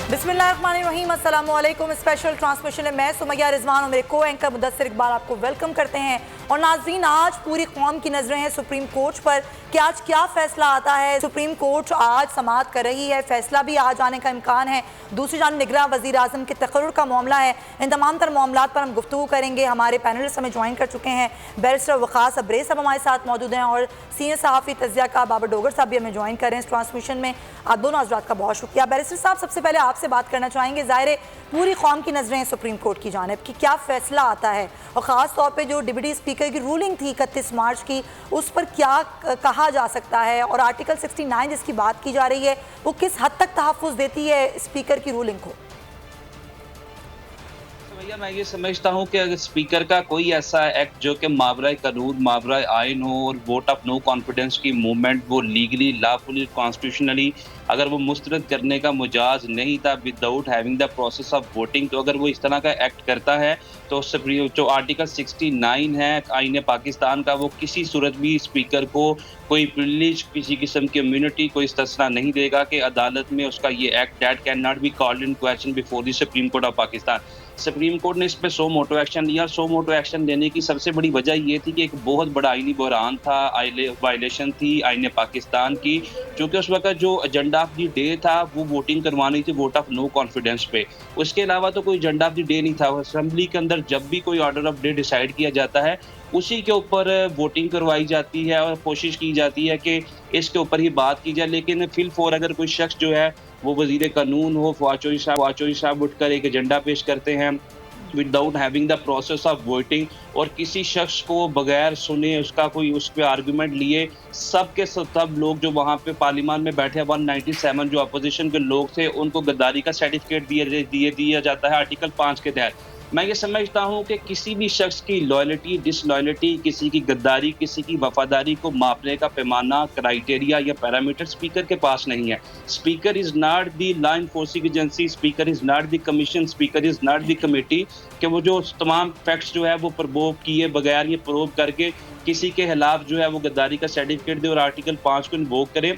बिस्मिल्लाहिर्रहमानिर्रहीम, अस्सलाम वालेकुम। स्पेशल ट्रांसमिशन में मैं सुमैया रिजवान और मेरे को एंकर मुदस्सिर इकबाल आपको वेलकम करते हैं। और नाज़रीन, आज पूरी कौम की नजरें हैं सुप्रीम कोर्ट पर कि आज क्या फैसला आता है। सुप्रीम कोर्ट आज समाअत कर रही है, फैसला भी आज आने का इम्कान है। दूसरी जानिब निगरां वज़ीर आज़म के तकर्रुर का मामला है। इन तमाम तर मामलात पर हम गुफ्तगू करेंगे। हमारे पैनलिस्ट हमें ज्वाइन कर चुके हैं। बैरिस्टर वक़ास अब्रेज़ साहब हमारे साथ मौजूद हैं और सीनियर सहाफ़ी तज़िया का बाबर डोगर साहब भी हमें ज्वाइन कर रहे हैं इस ट्रांसमिशन में। आप दोनों हज़रात का बहुत शुक्रिया। बैरिस्टर साहब, सबसे पहले आपसे बात करना चाहेंगे। ज़ाहिर पूरी कौम की नजरें सुप्रीम कोर्ट की जानिब कि क्या फैसला आता है, और ख़ास तौर पे जो डिप्टी स्पीकर की रूलिंग थी 31 मार्च की, उस पर क्या कहा जा सकता है, और आर्टिकल 69 जिसकी बात की जा रही है वो किस हद तक तहफ़्फ़ुज़ देती है स्पीकर की रूलिंग को। भैया, मैं ये समझता हूँ कि अगर स्पीकर का कोई ऐसा एक्ट जो कि मावरा कानून, मावरा आइन हो और वोट ऑफ नो कॉन्फिडेंस की मूवमेंट वो लीगली, लॉफुली, कॉन्स्टिट्यूशनली अगर वो मुस्तरद करने का मुजाज नहीं था without having the process of voting, तो अगर वो इस तरह का एक्ट करता है तो जो आर्टिकल 69 है आईन पाकिस्तान का, वो किसी सूरत भी स्पीकर को कोई प्रिविलेज, किसी किस्म की इम्यूनिटी, कोई इस्तिस्ना नहीं देगा कि अदालत में उसका ये act that can not be called in question before the supreme court of Pakistan. Supreme court ने इस पे सो मोटो एक्शन लिया। सो मोटो एक्शन लेने की सबसे बड़ी वजह ये थी कि एक बहुत बड़ा आईनी बहरान था, वायलेशन थी आईन पाकिस्तान की, क्योंकि उस वक्त जो एजेंडा ऑफ द डे था वो वोटिंग करवानी थी वोट ऑफ नो कॉन्फिडेंस पे। उसके अलावा तो कोई एजेंडा ऑफ द डे नहीं था। असेंबली के अंदर जब भी कोई ऑर्डर ऑफ डे डिसाइड किया जाता है उसी के ऊपर वोटिंग करवाई जाती है और कोशिश की जाती है कि इसके ऊपर ही बात की जाए। लेकिन फिल फॉर अगर कोई शख्स जो है वो वजीर कानून हो, फवाद साहब उठकर एक एजेंडा पेश करते हैं without having the process of voting, और किसी शख्स को बगैर सुने उसका कोई उस पर आर्गूमेंट लिए सब के सब लोग जो वहाँ पे पार्लियामान में बैठे 197 जो अपोजिशन के लोग थे उनको गद्दारी का सर्टिफिकेट दिया जाता है आर्टिकल 5 के तहत। मैं ये समझता हूँ कि किसी भी शख्स की लॉयल्टी, डिसलॉयल्टी, किसी की गद्दारी, किसी की वफादारी को मापने का पैमाना, क्राइटेरिया या पैरामीटर स्पीकर के पास नहीं है। Speaker is not the law enforcing agency, speaker is not the commission, speaker is not the committee कि वो जो तमाम फैक्ट्स जो है वो प्रोव किए बगैर, ये प्रोव करके किसी के खिलाफ जो है वो गद्दारी का सर्टिफिकेट दे और आर्टिकल 5 को इन्वोक करे।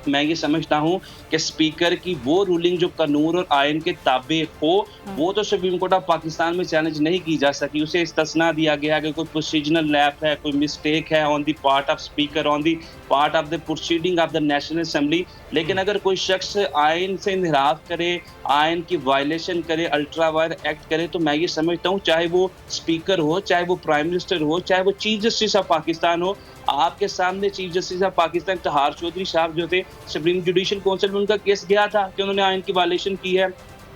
मैं ये समझता हूँ कि स्पीकर की वो रूलिंग जो कानून और आयन के ताबे हो वो तो सुप्रीम कोर्ट ऑफ पाकिस्तान में चैलेंज नहीं की जा सकी। उसे इस्तिस्ना दिया गया कि कोई प्रोसीजरल लैप है, कोई मिस्टेक है on the part of speaker, on the part of the proceeding of the national assembly. लेकिन अगर कोई शख्स आयन से इनहराफ करे, आयन की वायलेशन करे, अल्ट्रा वायर एक्ट करे, तो मैं ये समझता हूँ चाहे वो स्पीकर हो, चाहे वो प्राइम मिनिस्टर हो, चाहे वो चीफ जस्टिस ऑफ पाकिस्तान हो। आपके सामने चीफ जस्टिस ऑफ पाकिस्तान तहार चौधरी साहब जो थे, सुप्रीम जुडिशल काउंसिल में उनका केस गया था कि उन्होंने आयन की वायलेशन की है।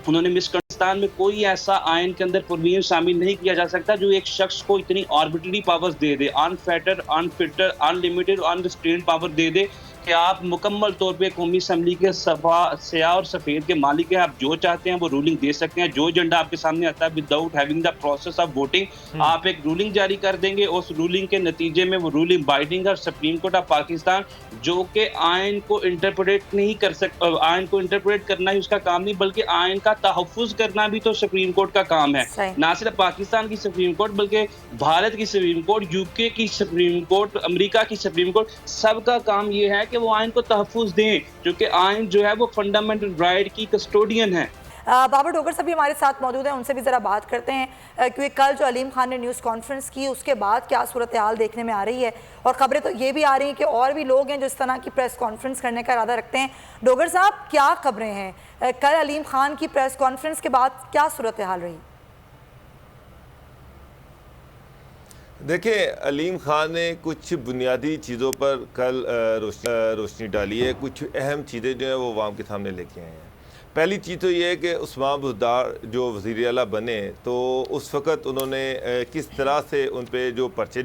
उन्होंने पाकिस्तान में कोई ऐसा आयन के अंदर प्रोविजन शामिल नहीं किया जा सकता जो एक शख्स को इतनी आर्बिट्ररी पावर्स दे दे, अनफेटर्ड, अनफिल्टर्ड, अनलिमिटेड, अनरिस्ट्रेन्ड पावर दे दे कि आप मुकम्मल तौर पे कौमी असम्बली के स्याह और सफ़ेद के मालिक हैं। आप जो चाहते हैं वो रूलिंग दे सकते हैं। जो एजेंडा आपके सामने आता है without having the process of voting आप एक रूलिंग जारी कर देंगे। उस रूलिंग के नतीजे में वो रूलिंग बाइंडिंग और सुप्रीम कोर्ट ऑफ पाकिस्तान जो कि आयन को इंटरप्रेट नहीं कर सकता, आयन को इंटरप्रेट करना ही उसका काम नहीं बल्कि आयन का तहफ़्फ़ुज़ करना भी तो सुप्रीम कोर्ट का काम है। ना सिर्फ पाकिस्तान की सुप्रीम कोर्ट बल्कि भारत की सुप्रीम कोर्ट, यूके की सुप्रीम कोर्ट, अमेरिका की सुप्रीम कोर्ट, सबका काम ये है कि वो आयन को तहफ़्फ़ुज़ दें, क्योंकि आयन जो है वो फंडामेंटल राइट की कस्टोडियन है। बाबर डोगर साहब भी हमारे साथ मौजूद हैं, उनसे भी ज़रा बात करते हैं क्योंकि कल जो अलीम खान ने न्यूज़ कॉन्फ्रेंस की उसके बाद क्या सूरत हाल देखने में आ रही है, और ख़बरें तो ये भी आ रही हैं कि और भी लोग हैं जो इस तरह की प्रेस कॉन्फ्रेंस करने का इरादा रखते हैं। डोगर साहब, क्या खबरें हैं, कल अलीम खान की प्रेस कॉन्फ्रेंस के बाद क्या सूरत हाल रही? देखिए, अलीम खान ने कुछ बुनियादी चीज़ों पर कल रोशनी डाली है। कुछ अहम चीज़ें जो है वो आवाम के सामने लेके आए हैं। पहली चीज़ तो ये है कि उस्मान बुज़दार जो वज़ीर आला बने तो उस वक़्त उन्होंने किस तरह से उन पे जो पर्चे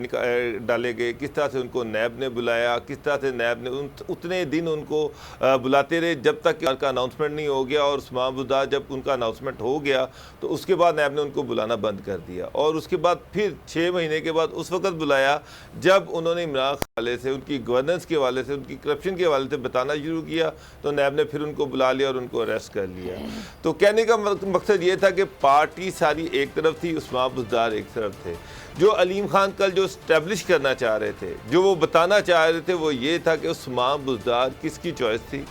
डाले गए, किस तरह से उनको नैब ने बुलाया, किस तरह से नैब ने उतने दिन उनको बुलाते रहे जब तक उनका अनाउंसमेंट नहीं हो गया। और उस्मान बुज़दार जब उनका अनाउंसमेंट हो गया तो उसके बाद नैब ने उनको बुलाना बंद कर दिया, और उसके बाद फिर 6 महीने के बाद उस वक़्त बुलाया जब उन्होंने इमरान खान वाले से, उनकी गवर्नेंस के वाले से, उनकी करप्शन के वाले से बताना शुरू किया तो नैब ने फिर उनको बुला लिया और उनको अरेस्ट कर लिया। तो कहने का मकसद ये था कि पार्टी सारी एक तरफ थी, उस्मान बुज़दार एक तरफ थे। जो अलीम खान कल जो इस्टेब्लिश करना चाह रहे थे, जो वो बताना चाह रहे थे, वो ये था कि उस्मान बुज़दार किसकी चॉइस थी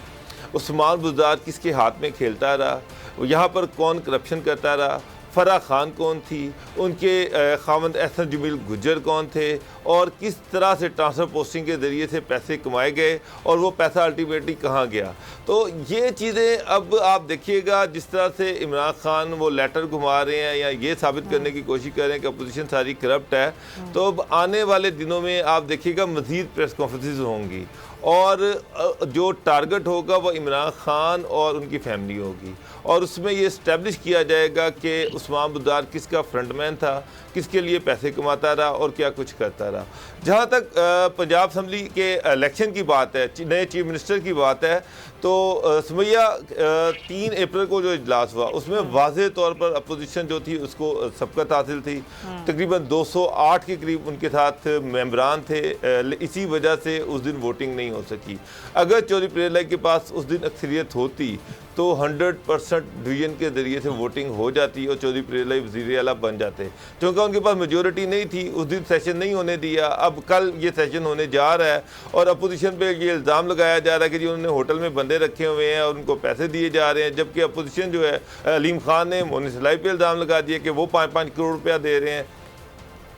उस्मान बुज़दार किसके हाथ में खेलता रहा, यहाँ पर कौन करप्शन करता रहा, फराह खान कौन थी, उनके खावंद एहसन जमील गुज्जर कौन थे, और किस तरह से ट्रांसफ़र पोस्टिंग के ज़रिए से पैसे कमाए गए और वो पैसा अल्टीमेटली कहाँ गया। तो ये चीज़ें अब आप देखिएगा, जिस तरह से इमरान खान वो लेटर घुमा रहे हैं या ये साबित करने की कोशिश कर रहे हैं कि अपोजिशन सारी करप्ट है, तो अब आने वाले दिनों में आप देखिएगा मज़ीद प्रेस कॉन्फ्रेंसेस होंगी और जो टारगेट होगा वो इमरान खान और उनकी फैमिली होगी, और उसमें ये इस्टेब्लिश किया जाएगा कि उस्मान बुज़दार किसका फ्रंटमैन था, किसके लिए पैसे कमाता रहा और क्या कुछ करता रहा। जहाँ तक पंजाब असम्बली के इलेक्शन की बात है, नए चीफ मिनिस्टर की बात है, तो सुमैया 3 अप्रैल को जो इजलास हुआ उसमें वाज़ेह तौर पर अपोजिशन जो थी उसको सबकत हासिल थी। तकरीबन 208 के करीब उनके साथ मेंबरान थे, इसी वजह से उस दिन वोटिंग नहीं हो सकी। अगर चौधरी पीर के पास उस दिन अक्सरियत होती तो 100% डिवीजन के ज़रिए से वोटिंग हो जाती और चौधरी पीर वज़ीर आला बन जाते। क्योंकि उनके पास मेजोरिटी नहीं थी, उस दिन सेशन नहीं होने दिया। अब कल ये सेशन होने जा रहा है और अपोजिशन पे ये इल्ज़ाम लगाया जा रहा है कि जी उन्होंने होटल में बंदे रखे हुए हैं और उनको पैसे दिए जा रहे हैं, जबकि अपोजिशन जो है अलीम खान ने मोनी सलाई पे इल्ज़ाम लगा दिया कि वो 5-5 करोड़ रुपया दे रहे हैं।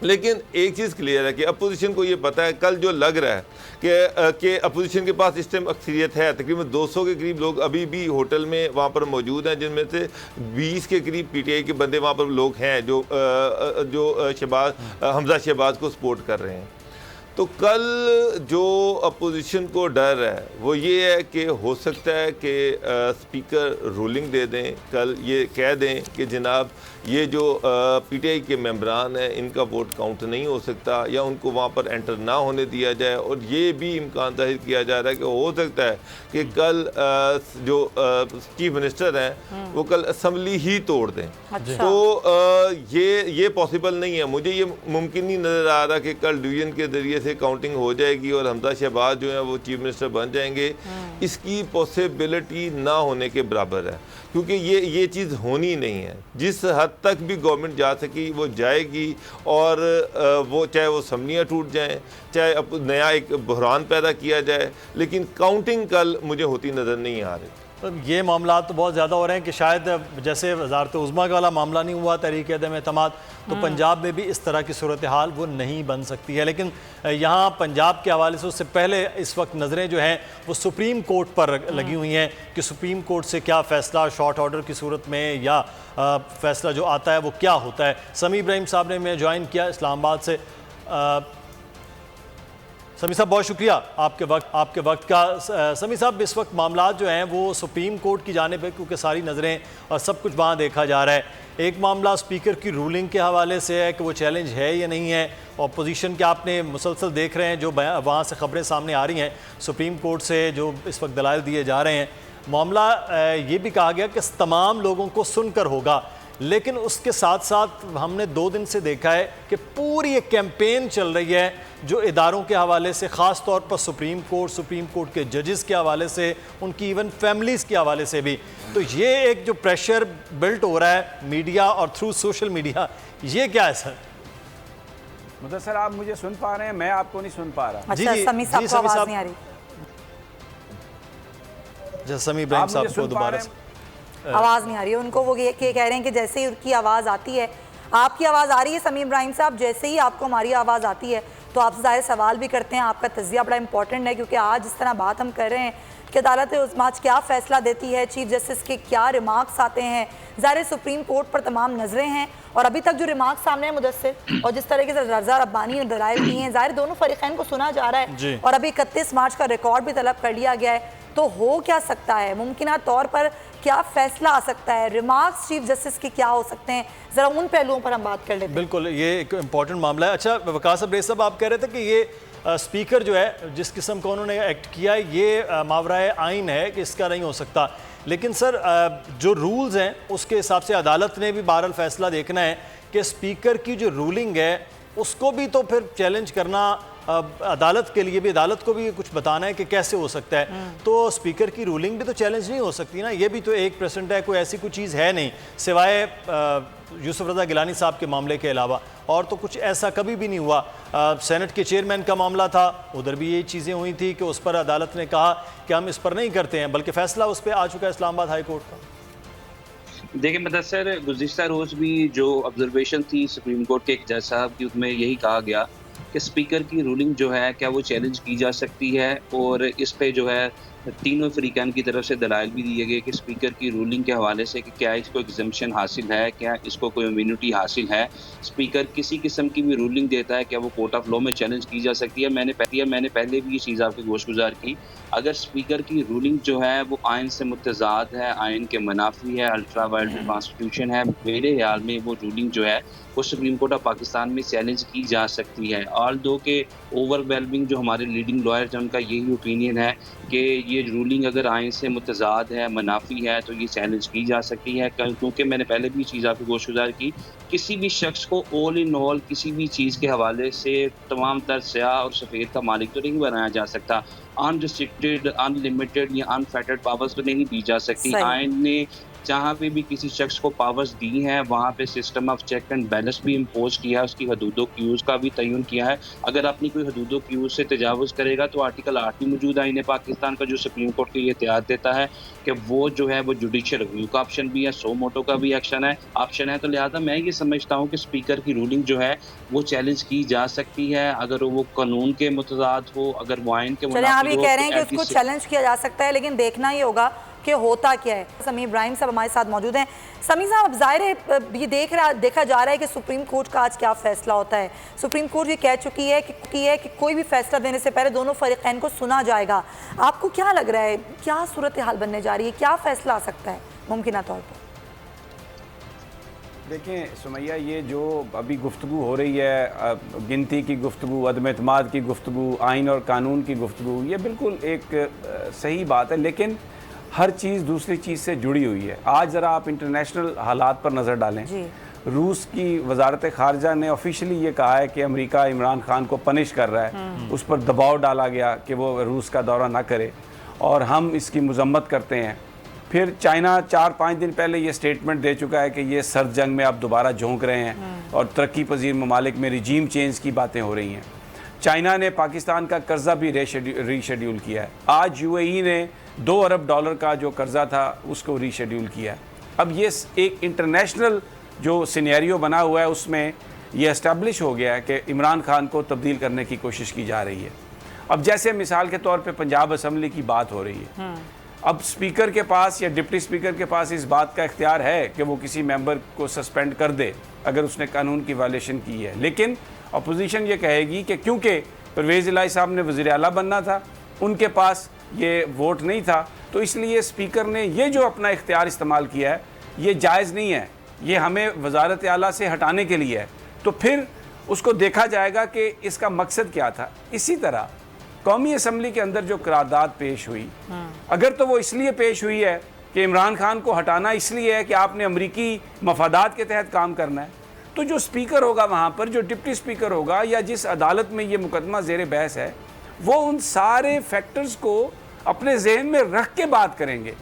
लेकिन एक चीज़ क्लियर है कि अपोजिशन को ये पता है, कल जो लग रहा है कि अपोजिशन के पास इस टाइम अक्सरियत है, तकरीबन 200 के करीब लोग अभी भी होटल में वहाँ पर मौजूद हैं, जिनमें से 20 के करीब पीटीआई के बंदे वहाँ पर लोग हैं जो हमजा शहबाज को सपोर्ट कर रहे हैं। तो कल जो अपोजिशन को डर है वो ये है कि हो सकता है कि स्पीकर रूलिंग दे दें, कल ये कह दें कि जनाब ये जो पीटीआई के मेंबरान हैं इनका वोट काउंट नहीं हो सकता, या उनको वहाँ पर एंटर ना होने दिया जाए। और ये भी इम्कान जाहिर किया जा रहा है कि हो सकता है कि कल जो चीफ मिनिस्टर हैं वो कल असम्बली ही तोड़ दें। अच्छा। तो ये पॉसिबल नहीं है, मुझे ये मुमकिन नहीं नज़र आ रहा कि कल डिवीजन के ज़रिए से काउंटिंग हो जाएगी और हमजा शहबाज जो है वो चीफ मिनिस्टर बन जाएंगे। इसकी पॉसिबिलिटी ना होने के बराबर है, क्योंकि ये चीज़ होनी नहीं है। जिस हद तक भी गवर्नमेंट जा सकी वो जाएगी, और वो चाहे वो असम्बलियाँ टूट जाएं, चाहे अब नया एक बहरान पैदा किया जाए, लेकिन काउंटिंग कल मुझे होती नज़र नहीं आ रही। तो ये मामला तो बहुत ज़्यादा हो रहे हैं कि शायद जैसे वज़ारत उज़्मा का वाला मामला नहीं हुआ तहरीक अदम एतमाद, तो पंजाब में भी इस तरह की सूरत हाल वो नहीं बन सकती है। लेकिन यहाँ पंजाब के हवाले से उससे पहले इस वक्त नज़रें जो हैं वो सुप्रीम कोर्ट पर लगी हुई हैं कि सुप्रीम कोर्ट से क्या फ़ैसला शॉर्ट ऑर्डर की सूरत में या फ़ैसला जो आता है वो क्या होता है। समी इब्राहिम साहब ने मैं ज्वाइन किया इस्लामाबाद से। समी साहब बहुत शुक्रिया आपके वक्त का। समी साहब, इस वक्त मामला जो हैं वो सुप्रीम कोर्ट की जानिब है, क्योंकि सारी नज़रें और सब कुछ वहाँ देखा जा रहा है। एक मामला स्पीकर की रूलिंग के हवाले से है कि वो चैलेंज है या नहीं है। अपोजिशन के आपने मुसलसल देख रहे हैं जो वहाँ से ख़बरें सामने आ रही हैं, सुप्रीम कोर्ट से जो इस वक्त दलाइल दिए जा रहे हैं। मामला ये भी कहा गया कि तमाम लोगों को सुनकर होगा, लेकिन उसके साथ साथ हमने 2 दिन से देखा है कि पूरी एक कैंपेन चल रही है जो इदारों के हवाले से, ख़ास तौर पर सुप्रीम कोर्ट के जजेस के हवाले से, उनकी इवन फैमिलीज़ के हवाले से भी। तो ये एक जो प्रेशर बिल्ट हो रहा है मीडिया और थ्रू सोशल मीडिया, ये क्या है सर? मतलब सर आप मुझे सुन पा रहे हैं, मैं आपको नहीं सुन पा रहा। अच्छा, समी साहब को आवाज़ नहीं आ रही। समी इब्राहिम साहब को दोबारा आवाज़ नहीं आ रही है उनको। वो ये कह रहे हैं कि जैसे ही उनकी आवाज़ आती है, आपकी आवाज़ आ रही है समी इब्राहिम साहब, जैसे ही आपको हमारी आवाज़ आती है तो आपसे ज़ाहिर सवाल भी करते हैं। आपका तज़िया बड़ा इंपॉर्टेंट है, क्योंकि आज जिस तरह बात हम कर रहे हैं कि अदालत उज़्मा क्या फ़ैसला देती है, चीफ जस्टिस के क्या रिमार्क्स आते हैं, ज़ाहिर सुप्रीम कोर्ट पर तमाम नज़रें हैं। और अभी तक जो रिमार्क्स सामने है मुदस्सिर और जिस तरीके से रज़ा रब्बानी ने दलाइल दिए हैं, ज़ाहिर दोनों फरीक़ैन को सुना जा रहा है और अभी 31 मार्च का रिकॉर्ड भी तलब कर लिया गया है। तो हो क्या सकता है, मुमकिन तौर पर क्या फैसला आ सकता है, रिमार्क्स चीफ जस्टिस के क्या हो सकते हैं, ज़रा उन पहलुओं पर हम बात कर लेते हैं। बिल्कुल, ये एक इम्पॉर्टेंट मामला है। अच्छा वकास साहब, आप कह रहे थे कि ये स्पीकर जो है जिस किस्म का उन्होंने एक्ट किया है ये मावराए आइन है कि इसका नहीं हो सकता। लेकिन सर जो रूल्स हैं उसके हिसाब से अदालत ने भी बहरहाल फैसला देखना है कि स्पीकर की जो रूलिंग है उसको भी तो फिर चैलेंज करना अदालत के लिए भी, अदालत को भी कुछ बताना है कि कैसे हो सकता है। तो स्पीकर की रूलिंग भी तो चैलेंज नहीं हो सकती ना, ये भी तो एक प्रेसिडेंट है, कोई ऐसी कोई चीज़ है नहीं सिवाय यूसुफ रज़ा गिलानी साहब के मामले के अलावा, और तो कुछ ऐसा कभी भी नहीं हुआ। सेनेट के चेयरमैन का मामला था, उधर भी ये चीज़ें हुई थी कि उस पर अदालत ने कहा कि हम इस पर नहीं करते हैं, बल्कि फैसला उस पर आ चुका है इस्लामाबाद हाई कोर्ट का। देखिए मुदस्सिर, गुज़िश्ता रोज़ भी जो ऑब्जर्वेशन थी सुप्रीम कोर्ट के एक जज साहब की, उसमें यही कहा गया कि स्पीकर की रूलिंग जो है क्या वो चैलेंज की जा सकती है, और इस पे जो है तीनों फरीकान की तरफ से दलाइल भी दिए गए कि स्पीकर की रूलिंग के हवाले से कि क्या इसको एग्जम्पशन हासिल है, क्या इसको कोई इम्यूनिटी हासिल है। स्पीकर किसी किस्म की भी रूलिंग देता है क्या वो कोर्ट ऑफ लॉ में चैलेंज की जा सकती है। मैंने पहले भी ये चीज़ आपके गोशगुजार की, अगर स्पीकर की रूलिंग जो है वो आइन से मुतज़ाद है, आइन के मुनाफी है, अल्ट्रा वायलेंट कॉन्स्टिट्यूशन है, मेरे ख्याल में वो रूलिंग जो है वो सुप्रीम कोर्ट ऑफ पाकिस्तान में चैलेंज की जा सकती है। ऑल दो के ओवरवेलमिंग जो हमारे लीडिंग लॉयर्स हैं उनका यही ओपिनियन है कि ये रूलिंग अगर आइन से मुतज़ाद है, मुनाफी है, तो ये चैलेंज की जा सकती है। क्योंकि मैंने पहले भी चीज़ आपको गोशगुजार की, किसी भी शख्स को ऑल इन ऑल किसी भी चीज़ के हवाले से तमाम तर स्याह और सफ़ेद का मालिक तो नहीं बनाया जा सकता। अनरिस्ट्रिक्टेड, अनलिमिटेड या अनफेटेड पावर्स तो नहीं दी जा सकती। आइन ने जहाँ पे भी किसी शख्स को पावर्स दी हैं वहाँ पे system of check and balance भी इम्पोज किया है, उसकी हदूदों क्यूज़ का भी तयन किया है। अगर अपनी कोई हदूदों क्यूज़ से तजावुज़ करेगा तो आर्टिकल 8 भी मौजूद है आईन पाकिस्तान का, जो सुप्रीम कोर्ट के ये एहतियात देता है कि वो जो है वो जुडिशियल रिव्यू का ऑप्शन भी है, सो मोटो का भी ऑप्शन है। तो लिहाजा मैं ये समझता हूँ कि स्पीकर की रूलिंग जो है वो चैलेंज की जा सकती है, अगर वो कानून के मुतज़ाद हो, अगर वो आइन के मुनाफी हो। आप ये कह रहे हैं कि उसको चैलेंज किया जा सकता है, लेकिन देखना ही होगा कि होता क्या है। समी इब्राहिम साहब हमारे साथ मौजूद हैं। समी साहब, अब जाहिर है ये देखा जा रहा है कि सुप्रीम कोर्ट का आज क्या फैसला होता है। सुप्रीम कोर्ट ये कह चुकी है कि कोई भी फैसला देने से पहले दोनों फरीकैन को सुना जाएगा। आपको क्या लग रहा है, क्या सूरत हाल बनने जा रही है, क्या फैसला आ सकता है मुमकिन तौर पर? देखें सुमैया, ये जो अभी गुफ्तगू हो रही है, गिनती की गुफ्तगू, अदम एतमाद की गुफ्तगू, आइन और कानून की गुफ्तगू, ये बिल्कुल एक सही बात है, लेकिन हर चीज़ दूसरी चीज़ से जुड़ी हुई है। आज ज़रा आप इंटरनेशनल हालात पर नज़र डालें। रूस की वजारत ख़ारजा ने ऑफिशियली ये कहा है कि अमेरिका इमरान खान को पनिश कर रहा है, उस पर दबाव डाला गया कि वो रूस का दौरा ना करे और हम इसकी मजम्मत करते हैं। फिर चाइना 4-5 दिन पहले ये स्टेटमेंट दे चुका है कि ये सर्द जंग में आप दोबारा झोंक रहे हैं और तरक्की पजीर ममालिक में रिजीम चेंज की बातें हो रही हैं। चाइना ने पाकिस्तान का कर्जा भी रीशेड्यूल किया है। आज यूएई ने $2 अरब का जो कर्जा था उसको रीशेड्यूल किया है। अब ये एक इंटरनेशनल जो सिनेरियो बना हुआ है उसमें ये इस्टेब्लिश हो गया है कि इमरान खान को तब्दील करने की कोशिश की जा रही है। अब जैसे मिसाल के तौर पे पंजाब असम्बली की बात हो रही है, अब स्पीकर के पास या डिप्टी स्पीकर के पास इस बात का इख्तियार है कि वो किसी मेंबर को सस्पेंड कर दे अगर उसने कानून की वायलेशन की है, लेकिन अपोजिशन ये कहेगी कि क्योंकि परवेज़ इलाही साहब ने वज़ीर आला बनना था, उनके पास ये वोट नहीं था, तो इसलिए स्पीकर ने ये जो अपना इख्तियार इस्तेमाल किया है ये जायज़ नहीं है, ये हमें वज़ारत आला से हटाने के लिए है। तो फिर उसको देखा जाएगा कि इसका मकसद क्या था। इसी तरह कौमी असम्बली के अंदर जो करारदाद पेश हुई, अगर तो वो इसलिए पेश हुई है कि इमरान खान को हटाना इसलिए है कि आपने अमरीकी मफादात के तहत काम करना है, तो जो स्पीकर होगा वहाँ पर, जो डिप्टी स्पीकर होगा या जिस अदालत में ये मुकदमा ज़ेर बहस है, वो उन सारे फैक्टर्स को अपने जहन में रख के बात करेंगे।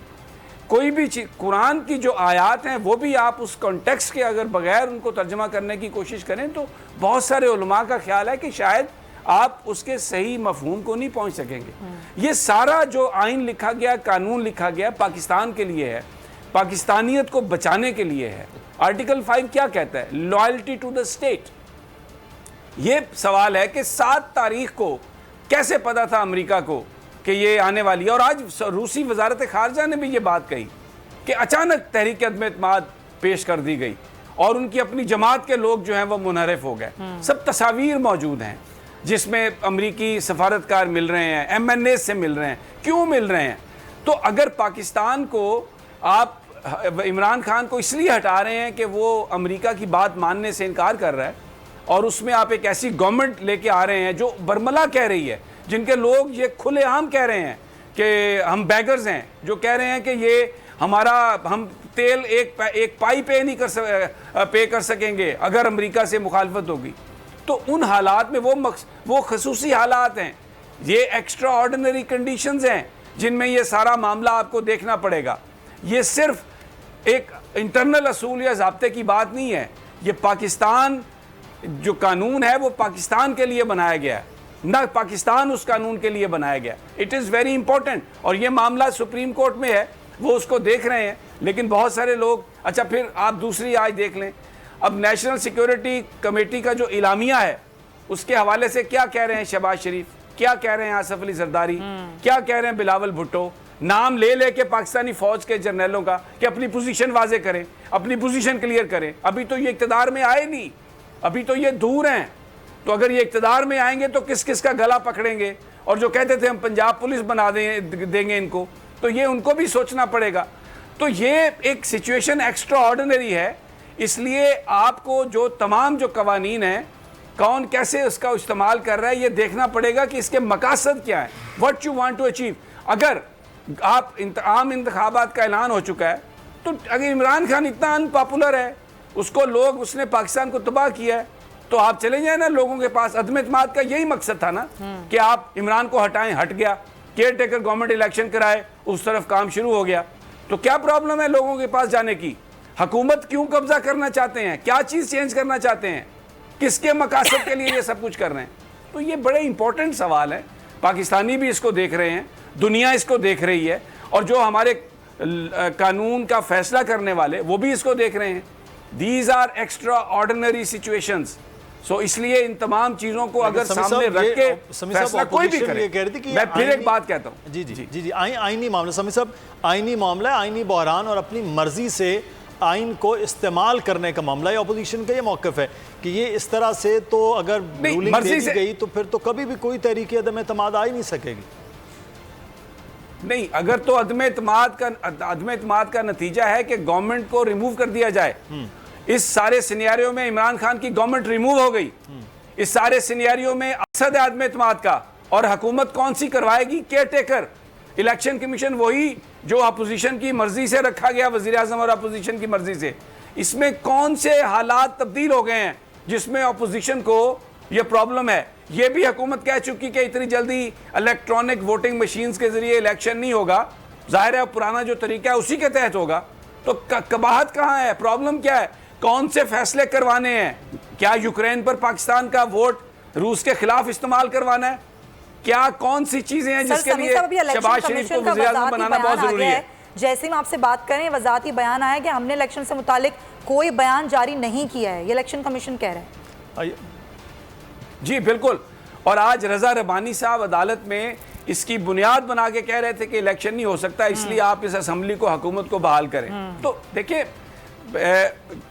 कोई भी चीज़, कुरान की जो आयात हैं वो भी आप उस कॉन्टेक्स्ट के अगर बगैर उनको तर्जमा करने की कोशिश करें तो बहुत सारे उलमा का ख्याल है कि शायद आप उसके सही मफहूम को नहीं पहुंच सकेंगे। ये सारा जो आइन लिखा गया, कानून लिखा गया, पाकिस्तान के लिए है, पाकिस्तानियत को बचाने के लिए है। आर्टिकल 5 क्या कहता है? Loyalty to the state. ये सवाल है कि 7 तारीख को कैसे पता था अमेरिका को कि ये आने वाली है, और आज रूसी वजारत खारजा ने भी ये बात कही कि अचानक तहरीक अदम एतमाद पेश कर दी गई और उनकी अपनी जमात के लोग जो हैं वो मुनहरिफ हो गए। सब तस्वीर मौजूद हैं जिसमें अमरीकी सफारतकार मिल रहे हैं, MNA से मिल रहे हैं। क्यों मिल रहे हैं? तो अगर पाकिस्तान को आप इमरान खान को इसलिए हटा रहे हैं कि वो अमेरिका की बात मानने से इनकार कर रहा है, और उसमें आप एक ऐसी गवर्नमेंट लेके आ रहे हैं जो बरमला कह रही है, जिनके लोग ये खुलेआम कह रहे हैं कि हम बैगर्स हैं, जो कह रहे हैं कि ये हम तेल एक पाई पे नहीं पे कर सकेंगे अगर अमेरिका से मुखालफत होगी। तो उन हालात में वो खसूसी हालात हैं, ये एक्स्ट्रा ऑर्डिनरी कंडीशंस हैं जिनमें ये सारा मामला आपको देखना पड़ेगा। ये सिर्फ एक इंटरनल असूल या ज़ाब्ते की बात नहीं है, ये पाकिस्तान जो कानून है वो पाकिस्तान के लिए बनाया गया है, ना पाकिस्तान उस कानून के लिए बनाया गया। It is very important. और ये मामला सुप्रीम कोर्ट में है, वो उसको देख रहे हैं, लेकिन बहुत सारे लोग, अच्छा फिर आप दूसरी आज देख लें, अब नेशनल सिक्योरिटी कमेटी का जो इलामिया है उसके हवाले से क्या कह रहे हैं शहबाज शरीफ, क्या कह रहे हैं आसिफ अली जरदारी, क्या कह रहे हैं बिलावल भुट्टो, नाम ले लेके पाकिस्तानी फौज के जर्नलों का कि अपनी पोजीशन वाजे करें, अपनी पोजीशन क्लियर करें। अभी तो ये इक़्तिदार में आए नहीं, अभी तो ये दूर हैं। तो अगर ये इक़्तिदार में आएंगे तो किस किस का गला पकड़ेंगे, और जो कहते थे हम पंजाब पुलिस बना देंगे इनको, तो ये उनको भी सोचना पड़ेगा। तो ये एक सिचुएशन एक्स्ट्रा ऑर्डिनरी है, इसलिए आपको जो तमाम जो कवानीन हैं कौन कैसे उसका इस्तेमाल कर रहा है ये देखना पड़ेगा कि इसके मकासद क्या है, what you want to achieve. अगर आप आम इंतखाबात का ऐलान हो चुका है, तो अगर इमरान खान इतना अनपॉपुलर है, उसको लोग, उसने पाकिस्तान को तबाह किया है, तो आप चले जाए ना लोगों के पास। अदम इत्मीनाद का यही मकसद था ना कि आप इमरान को हटाएं, हट गया, केयर टेकर गवर्नमेंट इलेक्शन कराए, उस तरफ काम शुरू हो गया। तो क्या प्रॉब्लम है लोगों के पास जाने की? हुकूमत क्यों कब्जा करना चाहते हैं, क्या चीज़ चेंज करना चाहते हैं, किसके मकासद के लिए ये सब कुछ कर रहे हैं? तो ये बड़े इंपॉर्टेंट सवाल है। पाकिस्तानी भी इसको देख रहे हैं, दुनिया इसको देख रही है, और जो हमारे कानून का फैसला करने वाले वो भी इसको देख रहे हैं। These are extraordinary situations. So इसलिए इन तमाम चीज़ों को अगर सामने रख के फैसला कोई भी करे, मैं फिर एक बात कहता हूँ, जी आईनी मामला, समी साहब आईनी मामला है, आईनी बहरान और अपनी मर्जी से आइन को इस्तेमाल करने का मामला है। अपोजिशन का ये मौक़िफ़ है कि ये इस तरह से तो अगर रूलिंग दे दी गई तो फिर तो कभी भी कोई तहरीक अदम एतमाद आ ही नहीं सकेगी। नहीं, अगर तो अदम एतमाद का नतीजा है कि गवर्नमेंट को रिमूव कर दिया जाए, इस सारे सिनेरियो में इमरान खान की गवर्नमेंट रिमूव हो गई, इस सारे सिनेरियो में असद आदम एतमाद का, और हुकूमत कौन सी करवाएगी? Care taker. इलेक्शन कमीशन वही जो अपोजिशन की मर्जी से रखा गया, वजीर आजम और अपोजिशन की मर्जी से। इसमें कौन से हालात तब्दील हो गए हैं जिसमें अपोजिशन को यह प्रॉब्लम है? यह भी हुकूमत कह चुकी कि इतनी जल्दी इलेक्ट्रॉनिक वोटिंग मशीन्स के जरिए इलेक्शन नहीं होगा, जाहिर है पुराना जो तरीका है उसी के तहत होगा। तो कबाहत कहाँ है, प्रॉब्लम क्या है, कौन से फैसले करवाने हैं? क्या यूक्रेन पर पाकिस्तान का वोट रूस के खिलाफ इस्तेमाल करवाना है? क्या कौन सी चीजें हैं जिसके लिए शहबाज शरीफ को वज़ीर आज़म बनाना बहुत जरूरी है? जैसे ही हम आपसे बात करें, वज़ाती बयान आया कि हमने इलेक्शन से मुतालिक कोई बयान जारी नहीं किया है, ये इलेक्शन कमीशन कह रहे हैं। जी बिल्कुल, और आज रजा रबानी साहब अदालत में इसकी बुनियाद बना के कह रहे थे कि इलेक्शन नहीं हो सकता, इसलिए आप इस असम्बली को, हुकूमत को बहाल करें। तो देखिए,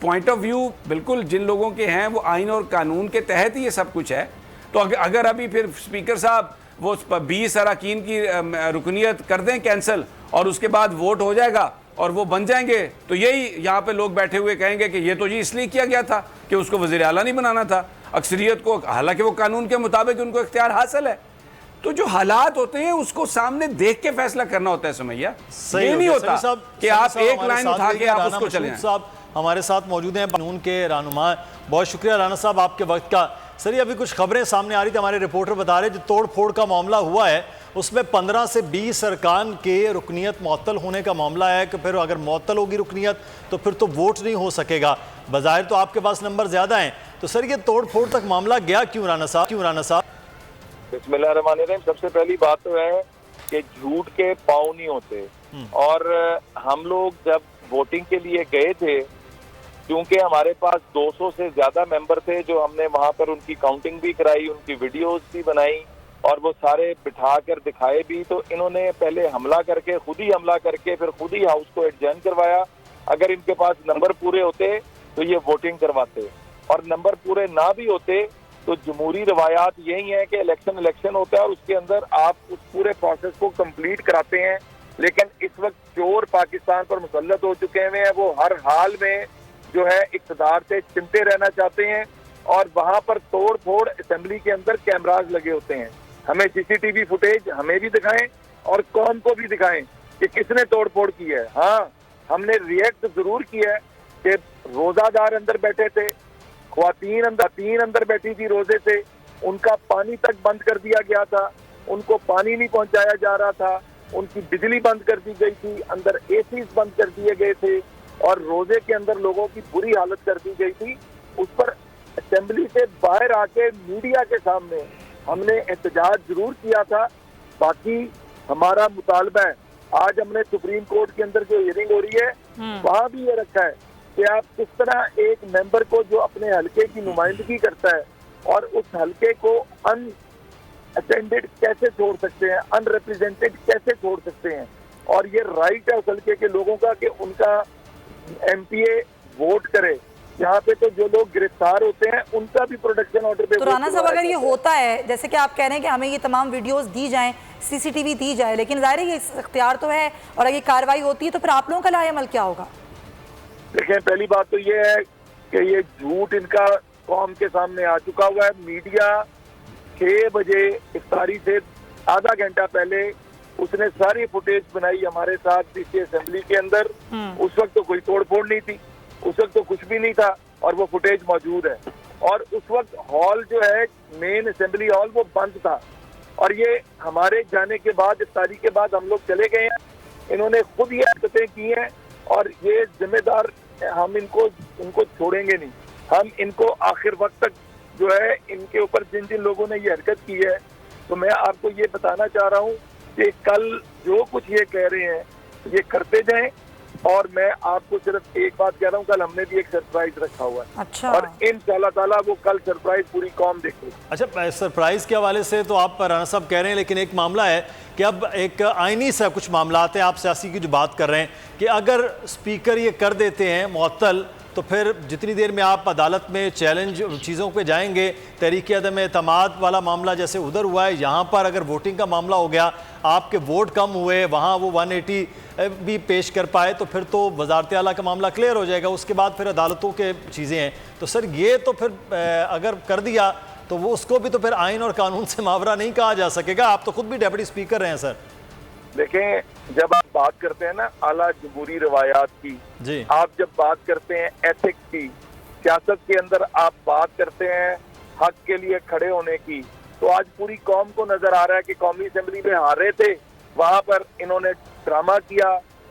पॉइंट ऑफ व्यू बिल्कुल जिन लोगों के हैं वो आइन और कानून के तहत ही ये सब कुछ है। तो अगर अभी फिर स्पीकर साहब वो 20 अरकान की रुकनीत कर दें कैंसिल, और उसके बाद वोट हो जाएगा और वो बन जाएंगे, तो यही यहाँ पे लोग बैठे हुए कहेंगे कि ये तो जी इसलिए किया गया था कि उसको वज़ीर आला नहीं बनाना था, अक्सरियत को, हालांकि वो कानून के मुताबिक उनको इख्तियार हासिल है। तो जो हालात होते हैं उसको सामने देख के फैसला करना होता है सुमैया, ये नहीं होता कि आप एक लाइन उठा के आप उसको चले जाएं। साहब हमारे साथ मौजूद हैं, कानून के रहनुमा। बहुत शुक्रिया राना साहब आपके वक्त का। सर ये अभी कुछ खबरें सामने आ रही थी, हमारे रिपोर्टर बता रहे जो तोड़ फोड़ का मामला हुआ है उसमें 15 से 20 अरकान के रुकनीत मुअत्तल होने का मामला है कि फिर अगर मुअत्तल होगी रुकनीत तो फिर तो वोट नहीं हो सकेगा। बज़ाहिर तो आपके पास नंबर ज़्यादा हैं, तो सर ये तोड़ फोड़ तक मामला गया क्यों राना साहब? बिस्मिल्लाहिर्रहमानिर्रहीम। सबसे पहली बात तो है कि झूठ के पाँव नहीं होते, और हम लोग जब वोटिंग के लिए गए थे, क्योंकि हमारे पास 200 से ज्यादा मेंबर थे, जो हमने वहां पर उनकी काउंटिंग भी कराई, उनकी वीडियोस भी बनाई और वो सारे बिठा कर दिखाए भी। तो इन्होंने पहले हमला करके, खुद ही हमला करके, फिर खुद ही हाउस को एडजर्न करवाया। अगर इनके पास नंबर पूरे होते तो ये वोटिंग करवाते, और नंबर पूरे ना भी होते तो जमहूरी रवायात यही है कि इलेक्शन होता है और उसके अंदर आप उस पूरे प्रोसेस को कंप्लीट कराते हैं। लेकिन इस वक्त चोर पाकिस्तान पर मुसल्लत हो चुके हैं, वो हर हाल में जो है इक़्तिदार से चिमटे रहना चाहते हैं, और वहां पर तोड़ फोड़ असेंबली के अंदर कैमराज लगे होते हैं। हमें सीसीटीवी फुटेज हमें भी दिखाएं और कौम को भी दिखाएं कि किसने तोड़ फोड़ की है। हाँ, हमने रिएक्ट जरूर किया है कि रोजादार अंदर बैठे थे, ख्वातीन अंदर बैठी थी रोजे से, उनका पानी तक बंद कर दिया गया था, उनको पानी नहीं पहुंचाया जा रहा था, उनकी बिजली बंद कर दी गई थी, अंदर एसीज बंद कर दिए गए थे और रोजे के अंदर लोगों की बुरी हालत कर दी गई थी। उस पर असेंबली से बाहर आके मीडिया के सामने हमने एहतजाज जरूर किया था। बाकी हमारा मुतालबा है, आज हमने सुप्रीम कोर्ट के अंदर जो हियरिंग हो रही है वहां भी ये रखा है कि आप किस तरह एक मेंबर को जो अपने हलके की नुमाइंदगी करता है और उस हलके को अनअटेंडेड कैसे छोड़ सकते हैं, अनरिप्रेजेंटेड कैसे छोड़ सकते हैं। और ये राइट है उस हलके के लोगों का कि उनका एमपीए वोट करे। यहाँ पे तो जो लोग गिरफ्तार होते हैं उनका भी प्रोटेक्शन ऑर्डर पे। तो राणा साहब, अगर ये होता है जैसे कि आप कह रहे हैं कि हमें ये तमाम वीडियोस दी जाएं, सीसीटीवी दी जाए, लेकिन जाहिर है ये इख्तियार तो है और अगर ये कार्रवाई होती है तो फिर आप लोगों का लाएअमल क्या होगा? देखें, पहली बात तो ये है कि ये झूठ इनका कौम के सामने आ चुका हुआ है। मीडिया 6 बजे इफ्तारी से आधा घंटा पहले उसने सारी फुटेज बनाई हमारे साथ पीछे असेंबली के अंदर। उस वक्त तो कोई तोड़फोड़ नहीं थी, उस वक्त तो कुछ भी नहीं था और वो फुटेज मौजूद है। और उस वक्त हॉल जो है मेन असेंबली हॉल वो बंद था और ये हमारे जाने के बाद, इफ्तारी के बाद हम लोग चले गए हैं। इन्होंने खुद ये हरकतें की हैं और ये जिम्मेदार, हम इनको छोड़ेंगे नहीं। हम इनको आखिर वक्त तक जो है इनके ऊपर जिन जिन लोगों ने ये हरकत की है, तो मैं आपको ये बताना चाह रहा हूँ कि कल जो कुछ ये कह रहे हैं ये करते जाएं। और मैं आपको सिर्फ एक बात कह रहा हूँ, कल हमने भी एक सरप्राइज रखा हुआ है। अच्छा। और इंशाल्लाह ताला वो कल सरप्राइज पूरी कौम देखेगी। अच्छा, सरप्राइज के हवाले से तो आप राणा साहब कह रहे हैं, लेकिन एक मामला है कि अब एक आईनी सा कुछ मामला हैं, आप सियासी की जो बात कर रहे हैं कि अगर स्पीकर ये कर देते हैं मुअत्तल, तो फिर जितनी देर में आप अदालत में चैलेंज चीज़ों पे जाएंगे, तहरीक अदम एतमाद वाला मामला जैसे उधर हुआ है, यहाँ पर अगर वोटिंग का मामला हो गया, आपके वोट कम हुए, वहाँ वो 180 भी पेश कर पाए, तो फिर तो वज़ारत आला का मामला क्लियर हो जाएगा। उसके बाद फिर अदालतों के चीज़ें हैं। तो सर ये तो फिर अगर कर दिया तो वो उसको भी तो फिर आइन और कानून से मावरा नहीं कहा जा सकेगा। आप तो खुद भी डेप्यूटी स्पीकर रहे हैं सर। देखें, जब आप बात करते हैं ना आला जमहूरी रवायात की जी, आप जब बात करते हैं एथिक्स की, सियासत के अंदर आप बात करते हैं हक के लिए खड़े होने की, तो आज पूरी कौम को नजर आ रहा है कि कौमी असेंबली में हार रहे थे, वहां पर इन्होंने ड्रामा किया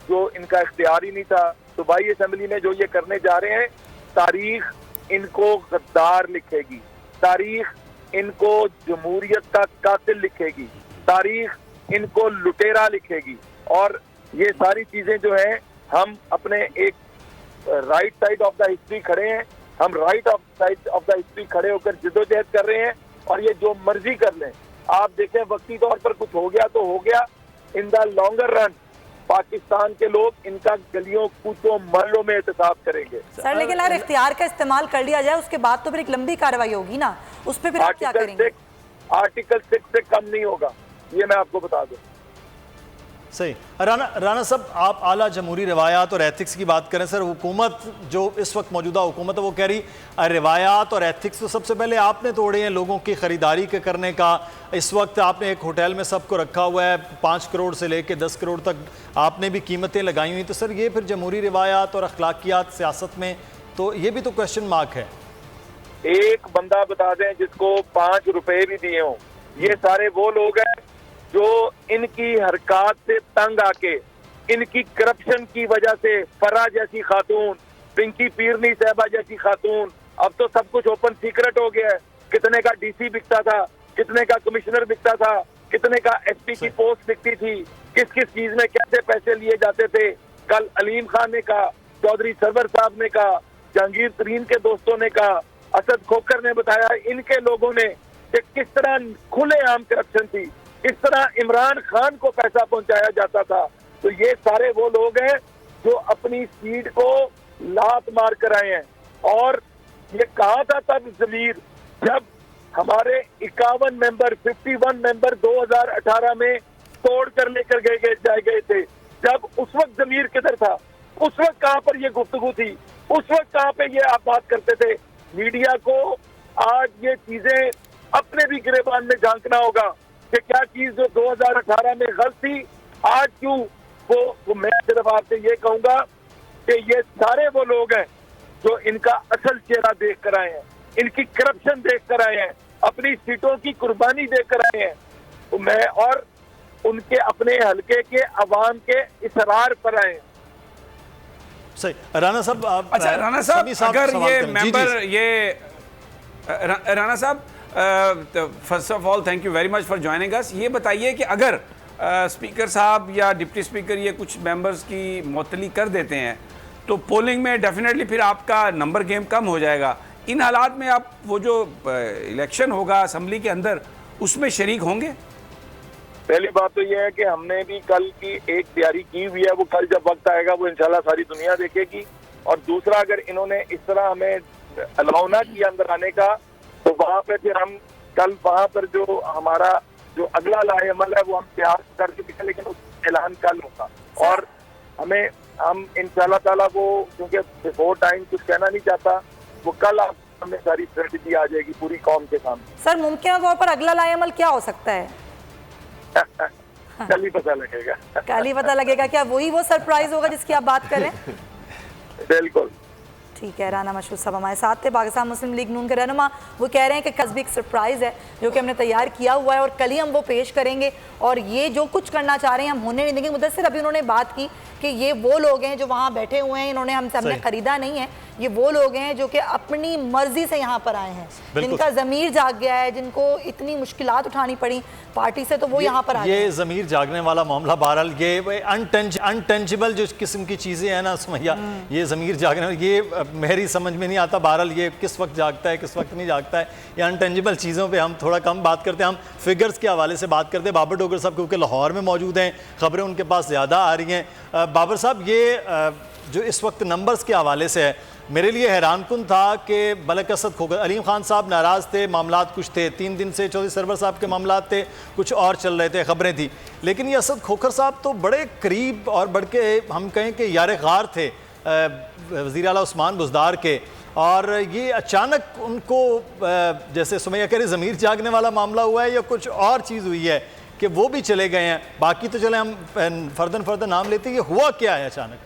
जो इनका इख्तियार ही नहीं था। सूबाई असेंबली में जो ये करने जा रहे हैं, तारीख इनको गद्दार लिखेगी, तारीख इनको जमहूरियत का कातिल लिखेगी, तारीख इनको लुटेरा लिखेगी। और ये सारी चीजें जो हैं, हम अपने एक right side of the history खड़े हैं, हम right side of the history खड़े होकर जिद्दोजहद कर रहे हैं और ये जो मर्जी कर लें। आप देखें, वक्ती तौर पर कुछ हो गया तो हो गया, in the longer run Pakistan के लोग इनका गलियों कूचों महलों में एहतसाब करेंगे। सर लेकिन अगर इख्तियार का इस्तेमाल कर लिया जाए उसके बाद तो फिर एक लंबी कार्रवाई होगी ना, उस पर फिर आप क्या करेंगे? आर्टिकल 6 से कम नहीं होगा, ये मैं आपको बता दूं। सही। राणा साहब, आप आला जमहूरी रवायात और एथिक्स की बात करें सर, हुकूमत जो इस वक्त मौजूदा हुकूमत है वो कह रही रवायात और एथिक्स तो सबसे पहले आपने तोड़े हैं लोगों की ख़रीदारी के करने का। इस वक्त आपने एक होटल में सबको रखा हुआ है, 5 करोड़ से लेके 10 करोड़ तक आपने भी कीमतें लगाई हुई, तो सर ये फिर जमहूरी रवायात और अखलाकियात सियासत में तो ये भी तो क्वेश्चन मार्क है। एक बंदा बता दें जिसको 5 रुपए भी दिए हों, ये सारे वो लोग हैं जो इनकी हरकत से तंग आके, इनकी करप्शन की वजह से फरा जैसी खातून, पिंकी पीरनी साहबा जैसी खातून, अब तो सब कुछ ओपन सीक्रेट हो गया है, कितने का डीसी बिकता था, कितने का कमिश्नर बिकता था, कितने का एसपी की पोस्ट बिकती थी, किस किस चीज में कैसे पैसे लिए जाते थे। कल अलीम खान ने कहा, चौधरी सरवर साहब ने कहा, जहांगीर तरीन के दोस्तों ने कहा, असद खोखर ने बताया, इनके लोगों ने कि किस तरह खुलेआम करप्शन थी, किस तरह इमरान खान को पैसा पहुंचाया जाता था। तो ये सारे वो लोग हैं जो अपनी सीट को लात मार कर आए हैं। और ये कहा था तब जमीर, जब हमारे 51 मेंबर 51 मेंबर 2018 में तोड़ कर लेकर जाए गए थे, जब उस वक्त जमीर किधर था, उस वक्त कहाँ पर ये गुफ्तगू थी, उस वक्त कहाँ पे ये आप बात करते थे। मीडिया को आज ये चीजें अपने भी गिरेबान में झांकना होगा कि क्या चीज जो 2018 में गलत थी आज क्यों वो मैं सिर्फ आपसे ये कहूंगा कि ये सारे वो लोग हैं जो इनका असल चेहरा देख कर आए हैं। इनकी करप्शन देख कर आए हैं, अपनी सीटों की कुर्बानी देख कर आए हैं। तो मैं और उनके अपने हलके के अवाम के इसरार पर आए हैं। सही। राणा साहब अच्छा राणा साहब, अगर ये मेंबर ये राणा साहब, first of all thank you very much for joining us. ये बताइए कि अगर स्पीकर साहब या डिप्टी स्पीकर ये कुछ मेंबर्स की मुअत्तली कर देते हैं तो पोलिंग में डेफिनेटली फिर आपका नंबर गेम कम हो जाएगा। इन हालात में आप वो जो इलेक्शन होगा असम्बली के अंदर उसमें शरीक होंगे? पहली बात तो यह है कि हमने भी कल की एक तैयारी की हुई है, वो कल जब वक्त आएगा वो इंशाल्लाह सारी दुनिया देखेगी। और दूसरा, अगर इन्होंने इस तरह हमें अलाउ ना किया अंदर आने का, तो वहाँ पे फिर हम कल वहाँ पर जो हमारा जो अगला लाएअमल है वो हम तैयार कर चुके हैं, लेकिन उसका ऐलान कल होगा। और हम इंशाल्लाह ताला वो, क्योंकि बिफोर टाइम कुछ कहना नहीं चाहता, वो कल आप हमें सारी स्ट्रेटेजी आ जाएगी पूरी कौम के सामने। सर मुमकिन तौर पर अगला लाएअमल क्या हो सकता है? कल ही पता लगेगा। कल ही पता लगेगा। क्या वही वो सरप्राइज होगा जिसकी आप बात करें? बिल्कुल ठीक है। राना मशहूद साहब हमारे साथ थे, पाकिस्तान मुस्लिम लीग नून के रहनुमा। वो कह रहे हैं कि कस्बी एक सरप्राइज़ है जो कि हमने तैयार किया हुआ है और कल ही हम वो पेश करेंगे। और ये जो कुछ करना चाह रहे हैं हम होने नहीं देंगे। मुदस्सिर, अभी उन्होंने बात की कि ये वो लोग हैं जो वहाँ बैठे हुए हैं, इन्होंने हमने खरीदा नहीं है। ये वो लोग हैं जो कि अपनी मर्जी से यहाँ पर आए हैं, जिनका ज़मीर जाग गया है, जिनको इतनी मुश्किलात उठानी पड़ी पार्टी से, तो वो यहाँ पर आए। ये ज़मीर जागने वाला मामला, बहरहाल ये अनटेंजिबल जो किस्म की चीज़ें हैं ना सुमैया, ये ज़मीर जागने, ये मेरी समझ में नहीं आता बहरहाल ये किस वक्त जागता है किस वक्त नहीं जागता है। ये अनटेंजिबल चीज़ों पे हम थोड़ा कम बात करते हैं, हम फिगर्स के हवाले से बात करते हैं। बाबर डोगर साहब क्योंकि लाहौर में मौजूद हैं, खबरें उनके पास ज़्यादा आ रही हैं। बाबर साहब, ये जो इस वक्त नंबर्स के हवाले से है, मेरे लिए हैरानकुन था कि मलिक असद खोखर, अलीम खान साहब नाराज़ थे, मामलात कुछ थे, 3 दिन से चौधरी सरवर साहब के मामलात थे, कुछ और चल रहे थे, खबरें थी। लेकिन ये असद खोखर साहब तो बड़े करीब और बढ़ के हम कहें कि यार गार थे वज़ीर आला उस्मान बुज़दार के, और ये अचानक उनको जैसे सुमैया कह रही ज़मीर जागने वाला मामला हुआ है या कुछ और चीज़ हुई है कि वो भी चले गए हैं। बाकी तो चले हम फर्दन नाम लेते हैं, ये हुआ क्या है अचानक?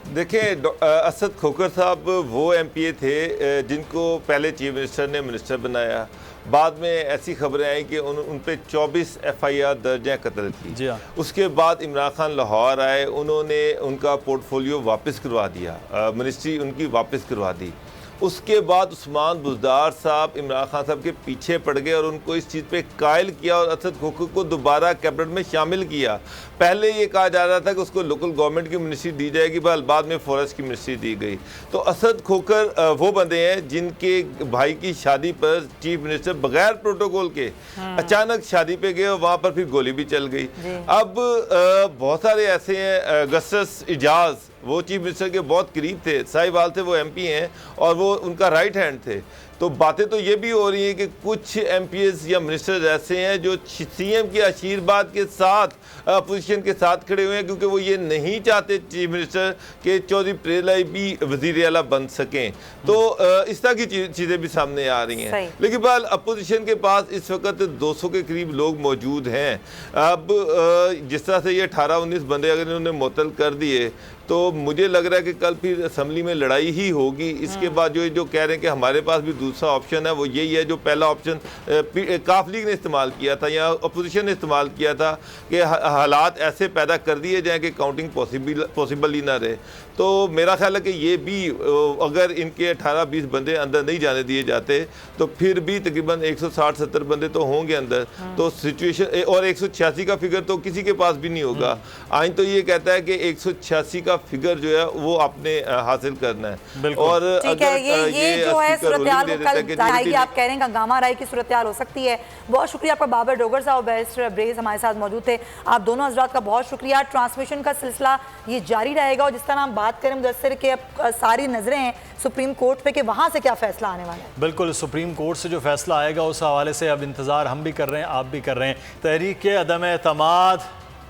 देखिए, असद खोखर साहब वो MPA थे जिनको पहले चीफ मिनिस्टर ने मिनिस्टर बनाया। बाद में ऐसी खबरें आई कि उन पे 24 FIR दर्ज हैं कत्ल की। जी हाँ। उसके बाद इमरान खान लाहौर आए, उन्होंने उनका पोर्टफोलियो वापस करवा दिया, मिनिस्ट्री उनकी वापस करवा दी। उसके बाद उस्मान बुज़दार साहब इमरान खान साहब के पीछे पड़ गए और उनको इस चीज़ पे कायल किया और असद खोखर को दोबारा कैबिनेट में शामिल किया। पहले ये कहा जा रहा था कि उसको लोकल गवर्नमेंट की मिनिस्ट्री दी जाएगी, बाद में फॉरेस्ट की मिनिस्ट्री दी गई। तो असद खोखर वो बंदे हैं जिनके भाई की शादी पर चीफ मिनिस्टर बगैर प्रोटोकॉल के अचानक शादी पे गए और वहाँ पर फिर गोली भी चल गई। अब बहुत सारे ऐसे हैं, अगस्टस इजाज़ वो चीफ मिनिस्टर के बहुत करीब थे, साहिवाल थे, वो MP हैं और वो उनका राइट हैंड थे। तो बातें तो ये भी हो रही हैं कि कुछ MPs या मिनिस्टर्स ऐसे हैं जो CM के आशीर्वाद के साथ अपोजिशन के साथ खड़े हुए हैं, क्योंकि वो ये नहीं चाहते चीफ मिनिस्टर के चौधरी प्रेलाई भी वज़ीर आला बन सकें। तो इस तरह की चीज़ें भी सामने आ रही हैं। लेकिन बहरहाल अपोजिशन के पास इस वक्त 200 के करीब लोग मौजूद हैं। अब जिस तरह से ये 18-19 बंदे अगर इन्होंने मुअत्तल कर दिए तो मुझे लग रहा है कि कल फिर असम्बली में लड़ाई ही होगी। इसके बाद जो कह रहे हैं कि हमारे पास भी दूसरा ऑप्शन है, वो यही है जो पहला ऑप्शन काफ लीग ने इस्तेमाल किया था या अपोजिशन ने इस्तेमाल किया था कि हालात ऐसे पैदा कर दिए जाएं कि काउंटिंग पॉसिबल ही ना रहे। तो मेरा ख्याल है कि ये भी अगर इनके 18-20 बंदे अंदर नहीं जाने दिए जाते तो फिर भी तकरीबन 160-70 बंदे तो होंगे अंदर। तो सिचुएशन, और 186 का फिगर तो किसी के पास भी नहीं होगा। आइन तो ये कहता है कि 186 का फिगर जो है वो आपने हासिल करना है। और ठीक है, ये जो है सूरत-ए-हाल वो कल आएगी। आप कह रहे हैं हंगामा राय की सूरत-ए-हाल हो सकती है। बहुत शुक्रिया आपका बाबर डोगर साहब, बैरिस्टर अब्रेज हमारे साथ मौजूद थे। आप दोनों हजरात का बहुत शुक्रिया। ट्रांसमिशन का सिलसिला ये जारी रहेगा और जिस तरह हम बात करें मुदस्सिर के अब सारी नजरें हैं सुप्रीम कोर्ट पे कि वहाँ से क्या फैसला आने वाला है। बिल्कुल, सुप्रीम कोर्ट से जो फैसला आएगा उस हवाले से अब इंतज़ार हम भी कर रहे हैं, आप भी कर रहे हैं। तहरीक अदम एतमाद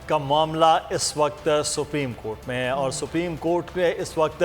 का मामला इस वक्त सुप्रीम कोर्ट में है और सुप्रीम कोर्ट में इस वक्त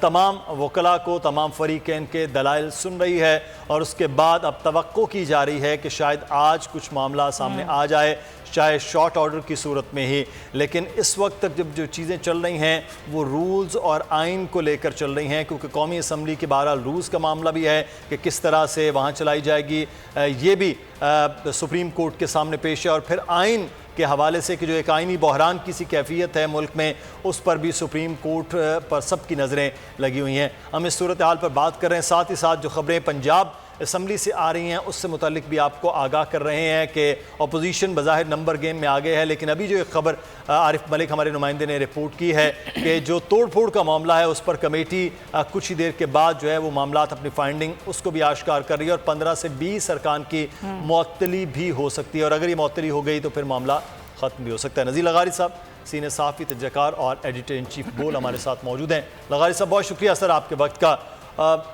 तमाम वकला को, तमाम फरीकैन के दलाइल सुन रही है और उसके बाद अब तवक्को की जा रही है कि शायद आज कुछ मामला सामने आ जाए, चाहे शॉर्ट ऑर्डर की सूरत में ही। लेकिन इस वक्त तक जब जो चीज़ें चल रही हैं वो रूल्स और आइन को लेकर चल रही हैं, क्योंकि कौमी असम्बली के बहरहाल रूल्स का मामला भी है कि किस तरह से वहाँ चलाई जाएगी, ये भी सुप्रीम कोर्ट के सामने पेश है। और फिर आइन के हवाले से कि जो एक आइनी बहरान की सी कैफियत है मुल्क में, उस पर भी सुप्रीम कोर्ट पर सबकी नज़रें लगी हुई हैं। हम इस सूरत हाल पर बात कर रहे हैं, साथ ही साथ जो खबरें पंजाब असम्बली से आ रही हैं उससे मुतालिक भी आपको आगाह कर रहे हैं कि अपोजिशन बज़ाहिर नंबर गेम में आगे है। लेकिन अभी जो एक खबर आरिफ मलिक हमारे नुमाइंदे ने रिपोर्ट की है कि जो तोड़ फोड़ का मामला है उस पर कमेटी कुछ ही देर के बाद जो है वो मामलात अपनी फाइंडिंग उसको भी आश्कार कर रही है और 15 से 20 अरकान की मुअत्तली भी हो सकती है और अगर ये मुअत्तली हो गई तो फिर मामला ख़त्म भी हो सकता है। नज़ीर लगारी साहब, सीनियर सहाफ़ी, तजज़ियाकार और एडिटर इन चीफ बोल हमारे साथ मौजूद हैं। लगारी साहब, बहुत शुक्रिया सर आपके वक्त का।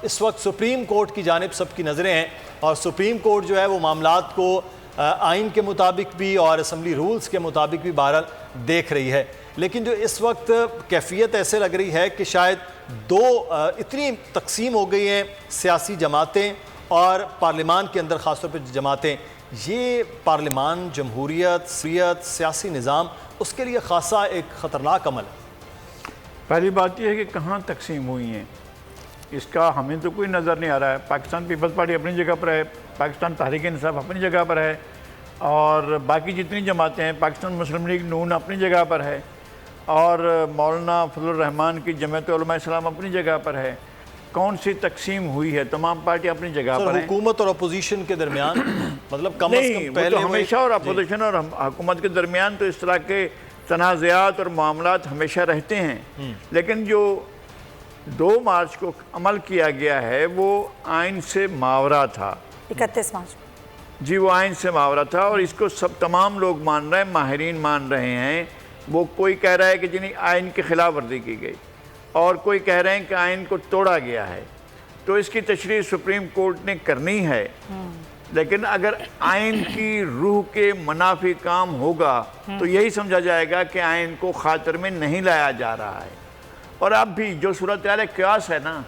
इस वक्त सुप्रीम कोर्ट की जानिब सबकी नज़रें हैं और सुप्रीम कोर्ट जो है वो मामलात को आइन के मुताबिक भी और असम्बली रूल्स के मुताबिक भी बहरहाल देख रही है। लेकिन जो इस वक्त कैफियत ऐसे लग रही है कि शायद दो इतनी तकसीम हो गई हैं सियासी जमातें और पार्लिमान के अंदर ख़ासतौर पर जमातें, ये पार्लिमान, जमहूरियत, सियासी निज़ाम, उसके लिए खासा एक ख़तरनाक अमल है। पहली बात यह है कि कहाँ तकसीम हुई हैं इसका हमें तो कोई नज़र नहीं आ रहा है। पाकिस्तान पीपल्स पार्टी अपनी जगह पर है, पाकिस्तान तहरीक इंसाफ अपनी जगह पर है और बाकी जितनी जमातें हैं, पाकिस्तान मुस्लिम लीग नून अपनी जगह पर है और मौलाना फजलुर रहमान की जमात उलमा इस्लाम अपनी जगह पर है। कौन सी तकसीम हुई है? तमाम पार्टी अपनी जगह पर है। हुकूमत और अपोजिशन के दरमियान मतलब कम नहीं, से कम पहले तो हमेशा और अपोजिशन और हुकूमत के दरमियान तो इस तरह के तनाज़ात और मामलात हमेशा रहते हैं। लेकिन जो 2 मार्च को अमल किया गया है वो आइन से मावरा था। 31 मार्च जी, वो आइन से मावरा था और इसको सब तमाम लोग मान रहे हैं, माहिरीन मान रहे हैं। वो कोई कह रहा है कि जिन्हें आइन की खिलाफ वर्जी की गई और कोई कह रहे हैं कि आइन को तोड़ा गया है। तो इसकी तशरीह सुप्रीम कोर्ट ने करनी है। लेकिन अगर आइन की रूह के मुनाफी काम होगा तो यही समझा जाएगा कि आइन को खातिर में नहीं लाया जा रहा है। और अब भी जो सूरत हाल क्यास है ना,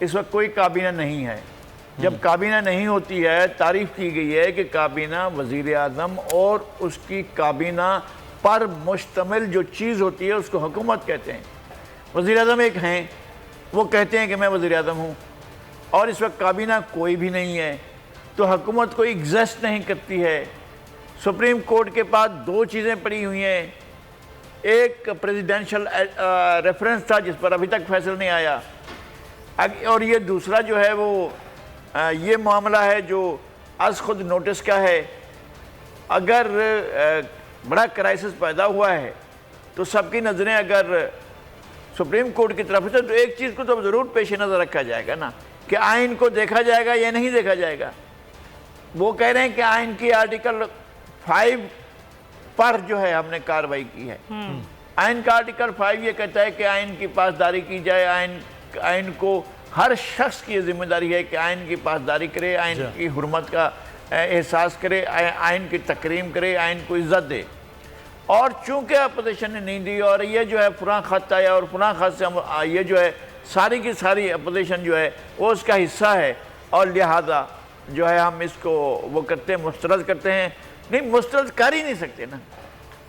इस वक्त कोई काबीना नहीं है। जब काबीना नहीं होती है, तारीफ की गई है कि काबीना वज़ीर आज़म और उसकी काबीना पर मुश्तमिल जो चीज़ होती है उसको हुकूमत कहते हैं। वज़ीर आज़म एक हैं, वो कहते हैं कि मैं वज़ीर आज़म हूँ और इस वक्त काबीना कोई भी नहीं है तो हुकूमत कोई एग्जिस्ट नहीं करती है। सुप्रीम कोर्ट के पास 2 चीज़ें पड़ी हुई हैं, एक प्रेसिडेंशियल रेफरेंस था जिस पर अभी तक फैसला नहीं आया और ये दूसरा जो है वो ये मामला है जो आज खुद नोटिस का है। अगर बड़ा क्राइसिस पैदा हुआ है तो सबकी नज़रें अगर सुप्रीम कोर्ट की तरफ से, तो एक चीज़ को तो ज़रूर पेश नज़र रखा जाएगा ना कि आइन को देखा जाएगा या नहीं देखा जाएगा। वो कह रहे हैं कि आइन की आर्टिकल 5 पर जो है हमने कार्रवाई की है। आइन का आर्टिकल 5 ये कहता है कि आइन की पासदारी की जाए। आइन को हर शख्स की जिम्मेदारी है कि आइन की पासदारी करे, आइन की हुर्मत का एहसास करे, आइन की तकरीम करे, आइन को इज्जत दे। और चूंकि अपोजिशन ने नहीं दी और ये जो है फलां खत आया और फलां खत से हम ये जो है सारी की सारी अपोजिशन जो है वो उसका हिस्सा है और लिहाजा जो है हम इसको वो करते हैं, मुस्तरद करते हैं। नहीं, मुस्तरद कर ही नहीं सकते ना।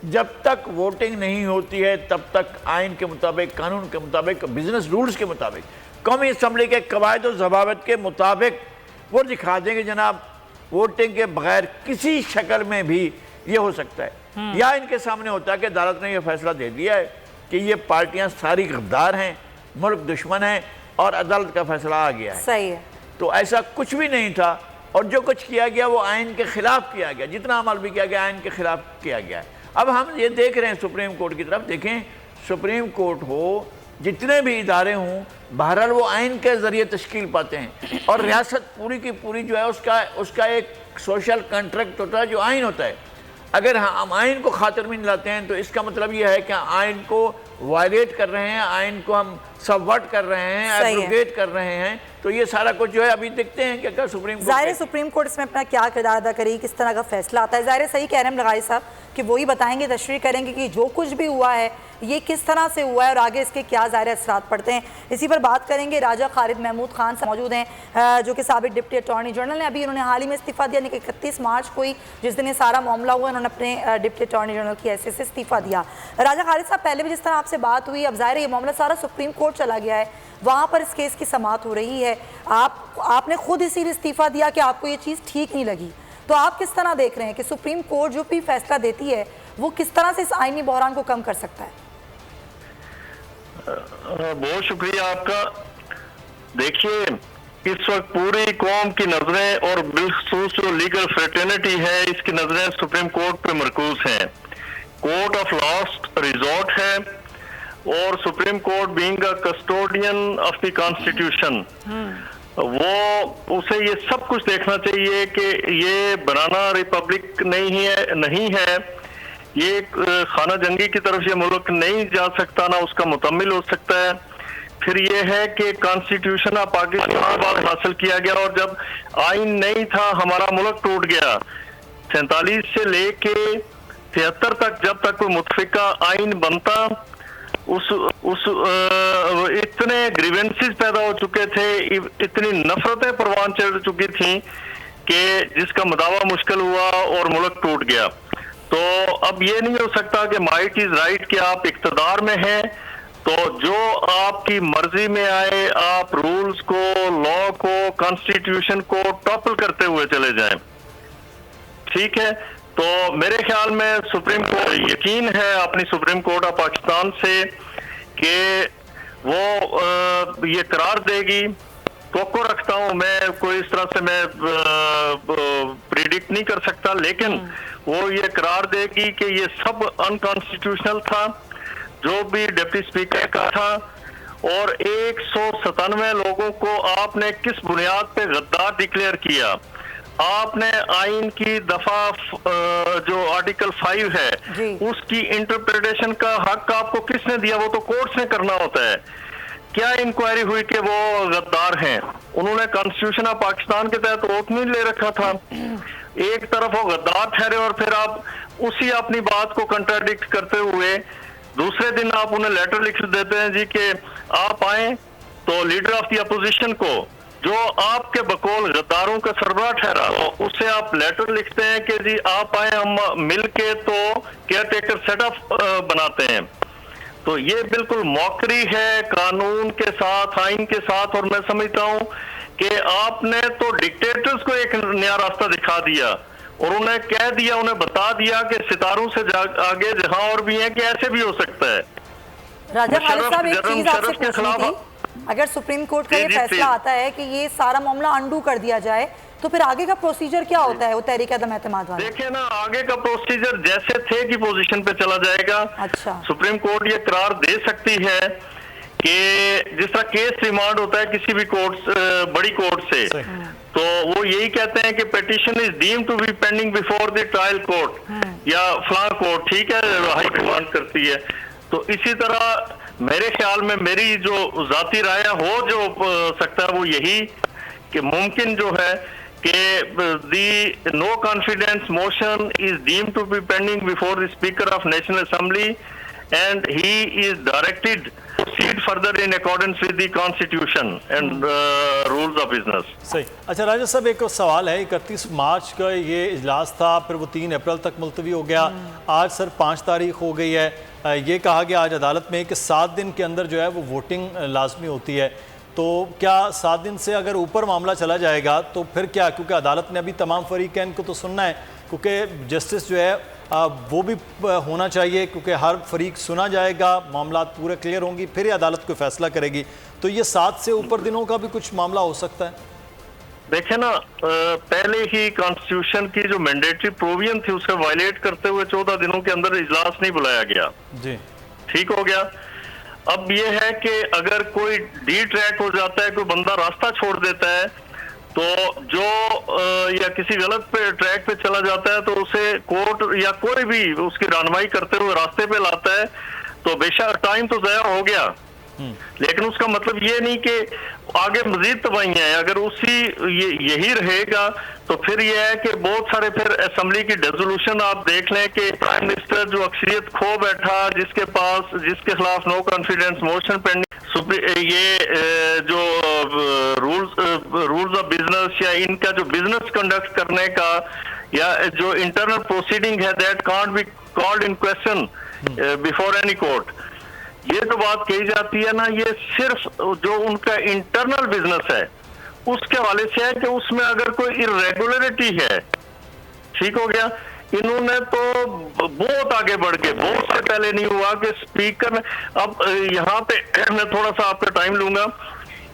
जब तक वोटिंग नहीं होती है तब तक आइन के मुताबिक, कानून के मुताबिक, बिजनेस रूल्स के मुताबिक, कौमी असम्बली के कवायद और ज़वाबित के मुताबिक वो दिखा देंगे जनाब वोटिंग के बगैर किसी शक्ल में भी ये हो सकता है। या इनके सामने होता है कि अदालत ने यह फैसला दे दिया है कि ये पार्टियां सारी गद्दार हैं, मुल्क दुश्मन है और अदालत का फैसला आ गया है। सही है। तो ऐसा कुछ भी नहीं था और जो कुछ किया गया वो आइन के खिलाफ किया गया। जितना अमल भी किया गया आइन के खिलाफ किया गया है। अब हम ये देख रहे हैं सुप्रीम कोर्ट की तरफ। देखें, सुप्रीम कोर्ट हो, जितने भी इदारे हों, बहरहाल वो आइन के ज़रिए तश्कील पाते हैं और रियासत पूरी की पूरी जो है उसका एक सोशल कॉन्ट्रैक्ट होता है जो आइन होता है। अगर हम आइन को खातिर में नहीं लाते हैं तो इसका मतलब यह है कि आइन को वायलेट कर रहे हैं, आइन को हम सबवर्ट कर रहे हैं, सही है। एब्रोगेट कर रहे हैं। तो ये सारा कुछ जो है अभी देखते हैं कि अगर ज़ाहिर सुप्रीम कोर्ट इसमें अपना क्या किरदार अदा करेगी, किस तरह का फैसला आता है। ज़ाहिर सही कह रहे हैं लगाई साहब कि वही बताएंगे, तशरीह करेंगे कि जो कुछ भी हुआ है ये किस तरह से हुआ है और आगे इसके क्या ज़ाहिर असरात पड़ते हैं। इसी पर बात करेंगे। राजा खालिद महमूद खान मौजूद हैं जो कि साबिक डिप्टी अटॉर्नी जनरल हैं। अभी उन्होंने हाल ही में इस्तीफ़ा दिया, यानी कि 31 मार्च को ही जिस दिन ये सारा मामला हुआ उन्होंने अपने डिप्टी अटॉर्नी जनरल की हैसियत से इस्तीफ़ा दिया। राजा खालिद साहब, पहले भी जिस तरह आपसे बात हुई, अब ज़ाहिर ये मामला सारा सुप्रीम कोर्ट चला गया है, वहाँ पर इस केस की समाअत हो रही है। आपने खुद इसीलिए इस्तीफ़ा दिया कि आपको ये चीज़ ठीक नहीं लगी, तो आप किस तरह देख रहे हैं कि सुप्रीम कोर्ट जो भी फैसला देती है वो किस तरह से इस आईनी बहरान को कम कर सकता है? बहुत शुक्रिया आपका। देखिए, इस वक्त पूरी कौम की नजरें और बिलखसूस जो लीगल फ्रेटर्निटी है इसकी नजरें सुप्रीम कोर्ट पे मरकूज हैं। कोर्ट ऑफ लास्ट रिजॉर्ट है और supreme court being a custodian of the constitution, वो उसे ये सब कुछ देखना चाहिए कि ये बनाना रिपब्लिक नहीं है, ये खाना जंगी की तरफ ये मुल्क नहीं जा सकता, ना उसका मुतम्मिल हो सकता है। फिर ये है कि कॉन्स्टिट्यूशन ऑफ पाकिस्तान बाद हासिल किया गया और जब आइन नहीं था हमारा मुल्क टूट गया। 47 से लेके 73 तक जब तक कोई मुतफिका आइन बनता उस इतने ग्रीवेंसेस पैदा हो चुके थे, इतनी नफरतें परवान चढ़ चुकी थी कि जिसका मुदावा मुश्किल हुआ और मुल्क टूट गया। तो अब ये नहीं हो सकता कि माइट इज राइट कि आप इख्तिदार में हैं तो जो आपकी मर्जी में आए आप रूल्स को, लॉ को, कॉन्स्टिट्यूशन को टॉपल करते हुए चले जाएं। ठीक है, तो मेरे ख्याल में सुप्रीम कोर्ट यकीन है अपनी सुप्रीम कोर्ट ऑफ पाकिस्तान से कि वो ये करार देगी। तो रखता हूं मैं, कोई इस तरह से मैं प्रिडिक्ट नहीं कर सकता, लेकिन वो ये करार देगी कि ये सब अनकॉन्स्टिट्यूशनल था जो भी डिप्टी स्पीकर का था, और 197 लोगों को आपने किस बुनियाद पे गद्दार डिक्लेयर किया। आपने आइन की दफा जो आर्टिकल 5 है उसकी इंटरप्रिटेशन का हक आपको किसने दिया? वो तो कोर्ट्स ने करना होता है। क्या इंक्वायरी हुई कि वो गद्दार हैं? उन्होंने कॉन्स्टिट्यूशन ऑफ पाकिस्तान के तहत वोट नहीं ले रखा था। एक तरफ वो गद्दार ठहरे और फिर आप उसी अपनी बात को कंट्राडिक्ट करते हुए दूसरे दिन आप उन्हें लेटर लिख देते हैं जी कि आप आए, तो लीडर ऑफ द अपोजिशन को जो आपके बकौल गद्दारों का सरबराह ठहरा उससे आप लेटर लिखते हैं कि जी आप आए, हम मिल के तो केयर टेकर सेटअप बनाते हैं। तो ये बिल्कुल मौकरी है कानून के साथ, आइन के साथ, और मैं समझता हूं कि आपने तो डिक्टेटर्स को एक नया रास्ता दिखा दिया और उन्हें कह दिया, उन्हें बता दिया कि सितारों से आगे जहां और भी है कि ऐसे भी हो सकता है। राजा खालिद साहब, एक चीज आपसे पूछनी थी, अगर सुप्रीम कोर्ट का ये फैसला आता है कि ये सारा मामला अंडू कर दिया जाए तो फिर आगे का प्रोसीजर क्या होता है वो तहरीक अदम एतमाद वाला? देखिए ना, आगे का प्रोसीजर जैसे थे की पोजीशन पे चला जाएगा। अच्छा, सुप्रीम कोर्ट ये करार दे सकती है कि जिस तरह केस रिमांड होता है किसी भी कोर्ट, बड़ी कोर्ट से, तो वो यही कहते हैं कि petition is deemed to be pending before the trial court या फलां कोर्ट, ठीक है, हाई कमांड करती है। तो इसी तरह मेरे ख्याल में, मेरी जो जाती राय हो जो सकता है वो यही कि मुमकिन जो है कि the no confidence motion is deemed to be pending before the Speaker of National Assembly and he is directed to proceed further in accordance with the Constitution and rules of business. सही। अच्छा राजा साहब, एक सवाल है, 31 मार्च का ये इजलास था, फिर वो 3 अप्रैल तक मुलतवी हो गया, आज सर 5 तारीख हो गई है। ये कहा गया आज अदालत में कि 7 दिन के अंदर जो है वो वोटिंग लाजमी होती है, तो क्या 7 दिन से अगर ऊपर मामला चला जाएगा तो फिर क्या? क्योंकि अदालत ने अभी तमाम फरीकैन को तो सुनना है, क्योंकि जस्टिस जो है वो भी होना चाहिए, क्योंकि हर फरीक सुना जाएगा, मामला पूरे क्लियर होंगी, फिर ही अदालत कोई फैसला करेगी। तो ये 7 से ऊपर दिनों का भी कुछ मामला हो सकता है? देखिए ना, पहले ही कॉन्स्टिट्यूशन की जो मैंडेटरी प्रोविजन थी उसे वायलेट करते हुए 14 दिनों के अंदर इजलास नहीं बुलाया गया जी। ठीक हो गया। अब ये है कि अगर कोई डी ट्रैक हो जाता है, कोई बंदा रास्ता छोड़ देता है, तो जो या किसी गलत पे ट्रैक पे चला जाता है तो उसे कोर्ट या कोई भी उसकी रहनुमाई करते हुए रास्ते पे लाता है, तो बेशक टाइम तो ज़ाया हो गया, लेकिन उसका मतलब ये नहीं कि आगे मजीद तबाहियां हैं। अगर यही रहेगा तो फिर यह है कि बहुत सारे फिर असेंबली की रेजोल्यूशन आप देख लें कि प्राइम मिनिस्टर जो अक्सरियत खो बैठा, जिसके खिलाफ नो कॉन्फिडेंस मोशन पेंडिंग, ये जो रूल्स ऑफ बिजनेस या इनका जो बिजनेस कंडक्ट करने का या जो इंटरनल प्रोसीडिंग है that can't be called in question before any court, ये जो बात कही जाती है ना, ये सिर्फ जो उनका इंटरनल बिजनेस है उसके हवाले से है कि उसमें अगर कोई इरेगुलरिटी है, ठीक हो गया। इन्होंने तो बहुत आगे बढ़ के, बहुत से पहले नहीं हुआ कि स्पीकर ने, अब यहाँ पे मैं थोड़ा सा आपका टाइम लूंगा,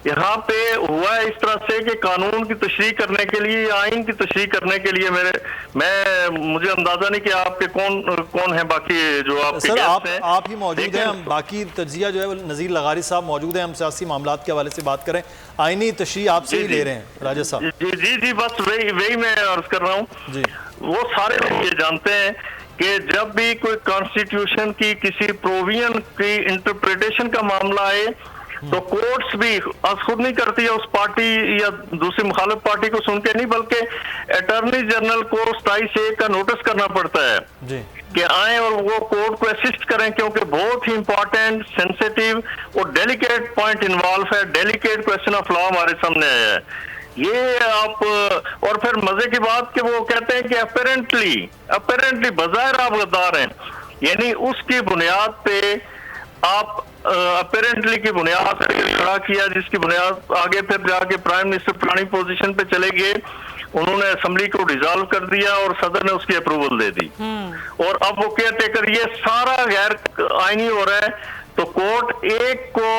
यहाँ पे हुआ है इस तरह से कि कानून की तशरीह करने के लिए या आइन की तशरीह करने के लिए मुझे अंदाजा नहीं कि आपके कौन है बाकी जो आपके सर गेस्ट हैं। आप ही मौजूद हैं, हम बाकी तज्जिया जो है वो नज़ीर लगारी साहब मौजूद हैं, हम सियासी मामलात के हवाले से बात करें, आइनी तशरीह आपसे ही ले रहे हैं राजा साहब। जी बस वही मैं अर्ज कर रहा हूँ जी। वो सारे लोग ये जानते हैं कि जब भी कोई कॉन्स्टिट्यूशन की किसी प्रोविजन की इंटरप्रिटेशन का मामला आए तो कोर्ट्स भी खुद नहीं करती है उस पार्टी या दूसरी मुखालिफ पार्टी को सुन के नहीं, बल्कि अटॉर्नी जनरल को 27A का नोटिस करना पड़ता है जी कि आए और वो कोर्ट को असिस्ट करें, क्योंकि बहुत ही इंपॉर्टेंट, सेंसिटिव और डेलिकेट पॉइंट इन्वॉल्व है, डेलिकेट क्वेश्चन ऑफ लॉ हमारे सामने आया है। ये आप और फिर मजे की बात कि वो कहते हैं कि अपेरेंटली बजाय आप गद्दार हैं, यानी उसकी बुनियाद पे आप अपेरेंटली की बुनियाद पे खड़ा किया, जिसकी बुनियाद आगे फिर जाके प्राइम मिनिस्टर पुरानी पोजीशन पे चले गए, उन्होंने असेंबली को डिसॉल्व कर दिया और सदर ने उसकी अप्रूवल दे दी और अब वो केयर टेकर, ये सारा गैर आईनी हो रहा है। तो कोर्ट एक को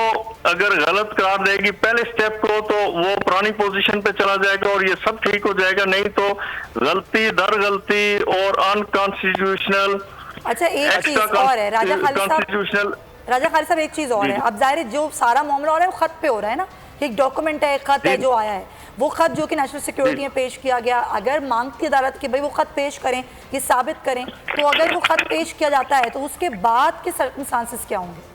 अगर गलत करार देगी पहले स्टेप को, तो वो पुरानी पोजीशन पे चला जाएगा और ये सब ठीक हो जाएगा, नहीं तो गलती दर गलती और अनकॉन्स्टिट्यूशनल। अच्छा एक चीज और है राजा खालिद साहब, एक चीज और है, अब जाहिर जो सारा मामला हो रहा है वो खत पे हो रहा है ना, एक डॉक्यूमेंट है, खत है जो आया है, वो खत जो कि नेशनल सिक्योरिटी में पेश किया गया, अगर मांगती अदालत की भाई वो खत पेश करें, ये साबित करें, तो अगर वो खत पेश किया जाता है तो उसके बाद के सर्कमस्टांसेस क्या होंगे?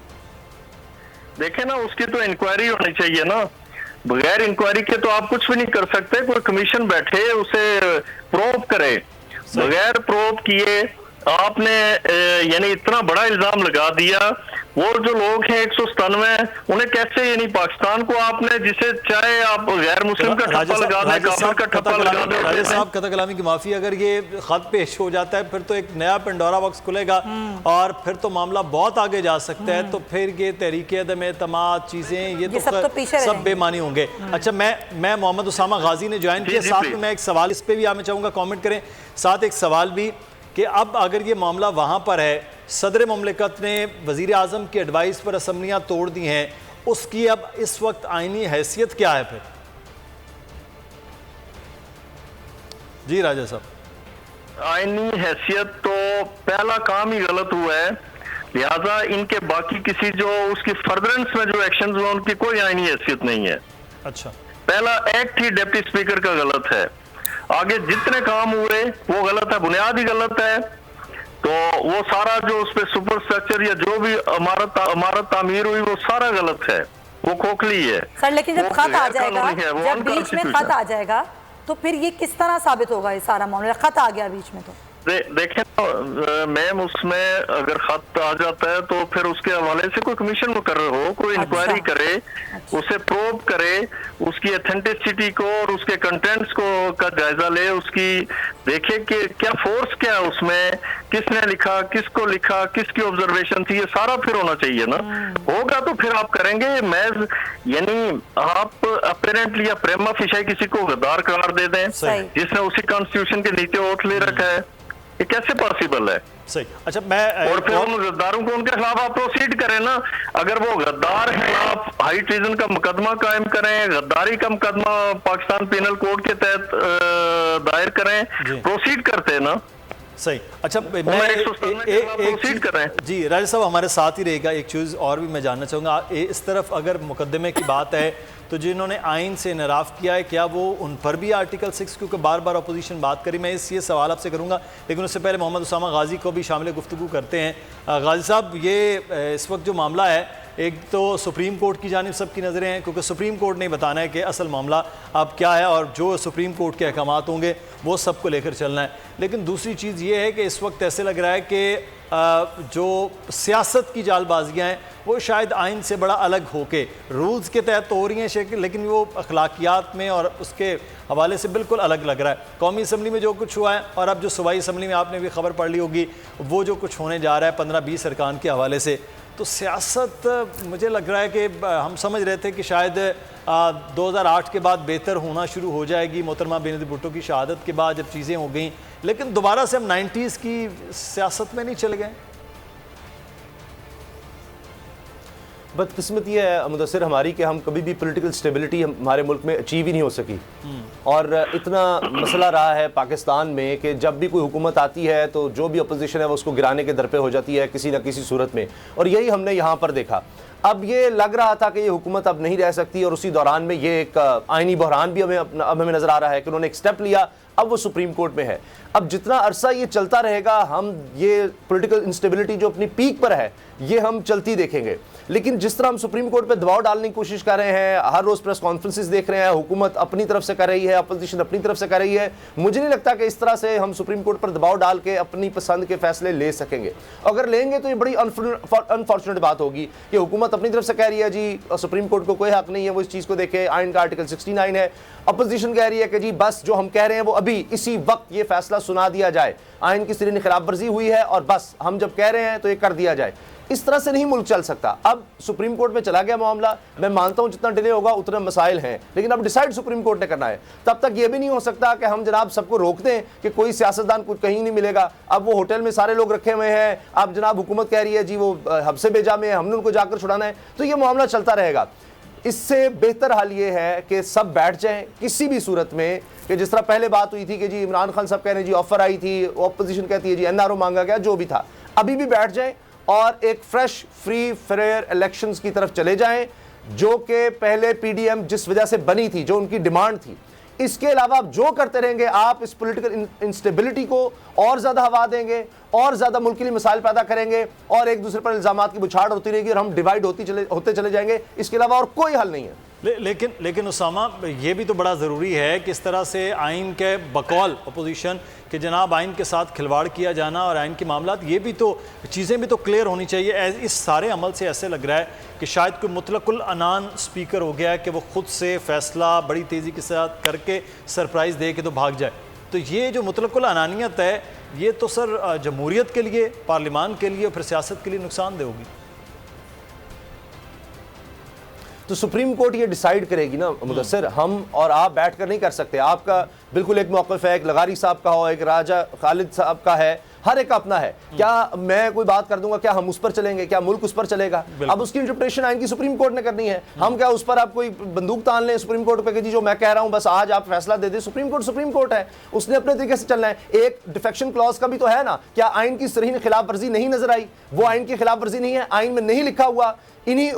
देखें ना, उसकी तो इंक्वायरी होनी चाहिए ना, बगैर इंक्वायरी के तो आप कुछ भी नहीं कर सकते। कोई कमीशन बैठे उसे प्रोब करे, बगैर प्रोब किए आपने यानी इतना बड़ा इल्जाम लगा दिया। वो जो लोग हैं 197 उन्हें कैसे, यानी पाकिस्तान को आपने जिसे चाहे आप गैर मुस्लिम का ठप्पा लगा दें, काफिर का ठप्पा लगा दें। राजा साहब खता कलामी की माफी, अगर ये खत पेश हो जाता है फिर तो एक नया पेंडोरा बॉक्स खुलेगा और फिर तो मामला बहुत आगे जा सकता है, तो फिर ये तहरीक अदम एतमाद चीजें ये तो सब बेमानी होंगे। अच्छा, मैं मोहम्मद उसामा गाजी ने ज्वाइन किया, साथ में मैं एक सवाल इस पर भी मैं चाहूँगा कॉमेंट करें, साथ एक सवाल भी कि अब अगर ये मामला वहाँ पर है, सदर मुमलिकत ने वज़ीर आज़म की एडवाइस पर असम्बलियाँ तोड़ दी हैं, उसकी अब इस वक्त आइनी हैसियत क्या है फिर? जी राजा साहब। आइनी हैसियत तो पहला काम ही गलत हुआ है, लिहाजा इनके बाकी किसी जो उसकी फर्दरेंस में जो एक्शन हुआ उनकी कोई आइनी हैसियत नहीं है। अच्छा, पहला एक्ट ही डिप्टी स्पीकर का गलत है, आगे जितने काम हुए वो गलत है, बुनियाद ही गलत है। तो वो सारा जो उस पर सुपर स्ट्रक्चर या जो भी इमारत तामीर हुई वो सारा गलत है, वो खोखली है सर। लेकिन जब खत आ जाएगा, जब बीच में खत आ जाएगा तो फिर ये किस तरह साबित होगा? ये सारा मामला खत आ गया बीच में तो देखें मैम, उसमें अगर खत आ जाता है तो फिर उसके हवाले से कोई कमीशन मुकर्रर हो, कोई इंक्वायरी करे, उसे प्रोब करे, उसकी ऑथेंटिसिटी को और उसके कंटेंट्स को का जायजा ले, उसकी देखे कि क्या फोर्स क्या है उसमें, किसने लिखा, किसको लिखा, किसकी ऑब्जर्वेशन थी, ये सारा फिर होना चाहिए ना। होगा तो फिर आप करेंगे। मैं यानी आप अपेरेंटली या प्रेमा फिशाई किसी को गद्दार करार दे दें जिसने उसी कॉन्स्टिट्यूशन के नीचे वोट ले रखा है, ये कैसे पॉसिबल है? सही। अच्छा, मैं और फिर उन गद्दारों को उनके खिलाफ आप प्रोसीड करें ना, अगर वो गद्दार है आप हाई ट्रीजन का मुकदमा कायम करें, गद्दारी का मुकदमा पाकिस्तान पिनल कोड के तहत दायर करें, प्रोसीड करते हैं ना। सही। अच्छा, मैं एक करें जी राजा साहब हमारे साथ ही रहेगा। एक चीज़ और भी मैं जानना चाहूँगा, इस तरफ अगर मुकदमे की बात है तो जिन्होंने आइन से इनराफ किया है, क्या वो उन पर भी आर्टिकल 6, क्योंकि बार बार अपोजिशन बात करी, मैं ये सवाल आपसे करूँगा, लेकिन उससे पहले मोहम्मद उसामा गाजी को भी शामिल गुफ्तगू करते हैं। गाजी साहब, ये इस वक्त जो मामला है एक तो सुप्रीम कोर्ट की जानिब सबकी नज़रें हैं, क्योंकि सुप्रीम कोर्ट ने बताना है कि असल मामला अब क्या है और जो सुप्रीम कोर्ट के अहकामात होंगे वो सबको लेकर चलना है। लेकिन दूसरी चीज़ ये है कि इस वक्त ऐसे लग रहा है कि जो सियासत की जालबाजियाँ हैं वो शायद आइन से बड़ा अलग होके रूल्स के तहत तो हो रही हैं, लेकिन वो अखलाकियात में और उसके हवाले से बिल्कुल अलग लग रहा है। कौमी असम्बली में जो कुछ हुआ है और अब जो सूबाई असम्बली में आपने भी खबर पढ़ ली होगी वो जो कुछ होने जा रहा है 15-20 अरकान के हवाले से, तो सियासत मुझे लग रहा है कि हम समझ रहे थे कि शायद 2008 के बाद बेहतर होना शुरू हो जाएगी, मोहतरमा बेनज़ीर भुट्टो की शहादत के बाद जब चीज़ें हो गई, लेकिन दोबारा से हम 90s की सियासत में नहीं चले गए। बदकिस्मती है मुदस्सिर हमारी कि हम कभी भी पॉलिटिकल स्टेबिलिटी हमारे मुल्क में अचीव ही नहीं हो सकी। और इतना मसला रहा है पाकिस्तान में कि जब भी कोई हुकूमत आती है तो जो भी अपोजिशन है वो उसको गिराने के दर पे हो जाती है किसी न किसी सूरत में, और यही हमने यहाँ पर देखा। अब ये लग रहा था कि ये हुकूमत अब नहीं रह सकती और उसी दौरान में ये एक आइनी बहरान भी हमें नज़र आ रहा है कि उन्होंने एक स्टेप लिया, अब वो सुप्रीम कोर्ट में है। अब जितना अरसा ये चलता रहेगा हम ये पॉलिटिकल इंस्टेबिलिटी जो अपनी पीक पर है ये हम चलती देखेंगे। लेकिन जिस तरह हम सुप्रीम कोर्ट पे दबाव डालने की कोशिश कर रहे हैं, हर रोज़ प्रेस कॉन्फ्रेंसेस देख रहे हैं, हुकूमत अपनी तरफ से कर रही है, अपोजिशन अपनी तरफ से कर रही है, मुझे नहीं लगता कि इस तरह से हम सुप्रीम कोर्ट पर दबाव डाल के अपनी पसंद के फैसले ले सकेंगे। अगर लेंगे तो ये बड़ी अनफॉर्चुनेट बात होगी कि हुकूमत अपनी तरफ से कह रही है जी सुप्रीम कोर्ट को कोई हक नहीं है वो इस चीज़ को देखे, आइन का आर्टिकल 69 है, अपोजिशन कह रही है कि जी बस जो हम कह रहे हैं वो अभी इसी वक्त ये फैसला सुना दिया जाए, आइन की सिरे खिलाफ वर्जी हुई है और बस हम जब कह रहे हैं तो ये कर दिया जाए। इस तरह से नहीं मुल्क चल सकता। अब सुप्रीम कोर्ट में चला गया मामला, मैं मानता हूं जितना डिले होगा उतने मसाइल हैं, लेकिन अब डिसाइड सुप्रीम कोर्ट ने करना है। तब तक ये भी नहीं हो सकता कि हम जनाब सबको रोक दें कि कोई सियासतदान कुछ कहीं नहीं मिलेगा। अब वो होटल में सारे लोग रखे हुए हैं, अब जनाब हुकूमत कह रही है जी वो हब्से भेजा में हमने उनको जाकर छुड़ाना है, तो ये मामला चलता रहेगा। इससे बेहतर हाल ये है कि सब बैठ जाएं किसी भी सूरत में, कि जिस तरह पहले बात हुई थी कि जी इमरान खान साहब कह रहे हैं जी ऑफर आई थी, ऑपोजिशन कहती है जी एनआरओ मांगा गया, जो भी था, अभी भी बैठ जाएं और एक फ्रेश फ्री फेयर इलेक्शंस की तरफ चले जाएं, जो कि पहले पीडीएम जिस वजह से बनी थी, जो उनकी डिमांड थी। इसके अलावा आप जो करते रहेंगे आप इस पॉलिटिकल इंस्टेबिलिटी को और ज़्यादा हवा देंगे और ज़्यादा मुल्क के लिए मसाइल पैदा करेंगे और एक दूसरे पर इल्ज़ामात की बुछाड़ होती रहेगी और हम डिवाइड होते चले जाएंगे। इसके अलावा और कोई हल नहीं है। लेकिन उसामा ये भी तो बड़ा ज़रूरी है कि इस तरह से आइन के बकौल अपोजिशन कि जनाब आइन के साथ खिलवाड़ किया जाना और आइन के मामलात, ये भी तो चीज़ें भी तो क्लियर होनी चाहिए। इस सारे अमल से ऐसे लग रहा है कि शायद कोई मुतलकुल अनान स्पीकर हो गया है कि वो खुद से फैसला बड़ी तेज़ी के साथ करके सरप्राइज़ दे के तो भाग जाए। तो ये जो मुतलकुल अनानियत है ये तो सर जमहूरियत के लिए, पार्लियामान के लिए और फिर सियासत के लिए नुकसानदेह होगी। तो सुप्रीम कोर्ट ये डिसाइड करेगी ना मुदस्सिर, हम और आप बैठ कर नहीं कर सकते। आपका बिल्कुल एक मौक़िफ़ है, एक लगारी साहब का हो, एक राजा खालिद साहब का है, हर एक का अपना है। क्या मैं कोई बात कर दूंगा, क्या हम उस पर चलेंगे, क्या मुल्क उस पर चलेगा? अब उसकी इंटरप्रिटेशन आइन की सुप्रीम कोर्ट ने करनी है। हम क्या उस पर आप कोई बंदूक तान लें सुप्रीम कोर्ट पे कि जी जो मैं कह रहा हूं बस आज आप फैसला दे दें? सुप्रीम कोर्ट है, उसने अपने तरीके से चलना है। एक डिफेक्शन क्लॉज का भी तो है ना, क्या आइन की सरीह खिलाफ वर्जी नहीं नजर आई? वो आइन की खिलाफ वर्जी नहीं है, आइन में नहीं लिखा हुआ, इन्हीं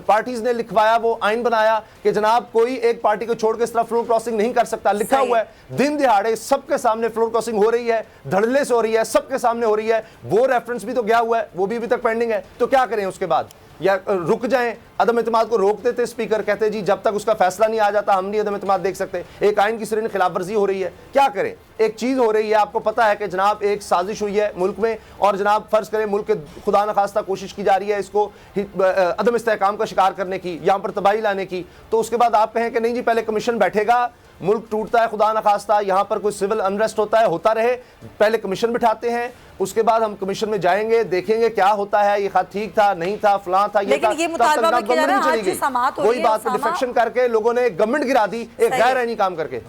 पार्टीज ने लिखवाया, वो आइन बनाया कि जनाब कोई एक पार्टी को छोड़ के इस तरह फ्लोर क्रॉसिंग नहीं कर सकता, लिखा हुआ है। दिन दिहाड़े सबके सामने फ्लोर क्रॉसिंग हो रही है, धड़ल्ले से हो रही है, सबके सामने हो रही है, वो रेफरेंस भी तो गया हुआ है, वो भी अभी तक पेंडिंग है। तो क्या करें उसके बाद? या रुक जाएं, अदम एतमाद को रोक देते स्पीकर, कहते जी जब तक उसका फैसला नहीं आ जाता हम नहीं अदम एतमाद देख सकते। एक आइन की सिरे खिलाफ वर्जी हो रही है, क्या करें? एक चीज़ हो रही है, आपको पता है कि जनाब एक साजिश हुई है मुल्क में, और जनाब फ़र्ज़ करें मुल्क के खुदा न खास्ता कोशिश की जा रही है इसको अदम इस्तेहकाम का शिकार करने की, यहाँ पर तबाही लाने की। तो उसके बाद आप कहें कि नहीं जी पहले कमीशन बैठेगा, मुल्क टूटता है खुदा न खास्ता, यहाँ पर कोई सिविल अनरेस्ट होता है, होता रहे, पहले कमीशन बिठाते हैं, उसके बाद हम कमीशन में जाएंगे, देखेंगे क्या होता है, ये खत ठीक था नहीं था, फलां था, ये था, ये मुतालबा में किया जा रहा है, आज जो समाअत हो रही है, वही बात डिफेक्शन करके लोगों ने गवर्नमेंट गिरा दी एक गैर आईनी काम करके।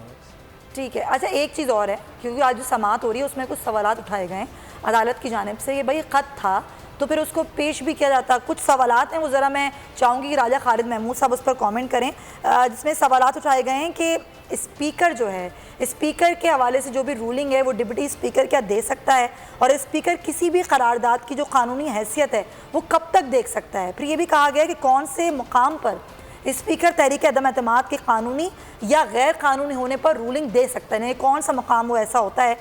ठीक है। अच्छा एक चीज़ और है, क्योंकि आज जो समाअत हो रही है उसमें कुछ सवालात उठाए गए अदालत की जानिब से, ये भाई ख़त था तो फिर उसको पेश भी किया जाता। कुछ सवालात हैं वो ज़रा मैं चाहूँगी कि राजा खालिद महमूद साहब उस पर कमेंट करें, जिसमें सवालात उठाए गए हैं कि स्पीकर जो है, स्पीकर के हवाले से जो भी रूलिंग है वो डिप्टी स्पीकर क्या दे सकता है, और स्पीकर किसी भी करारदाद की जो कानूनी हैसियत है वो कब तक देख सकता है। फिर ये भी कहा गया है कि कौन से मुकाम पर स्पीकर तहरीक अदम एतमाद के कानूनी या गैर कानूनी होने पर रूलिंग दे सकता है, कौन सा मुकाम वो ऐसा होता है,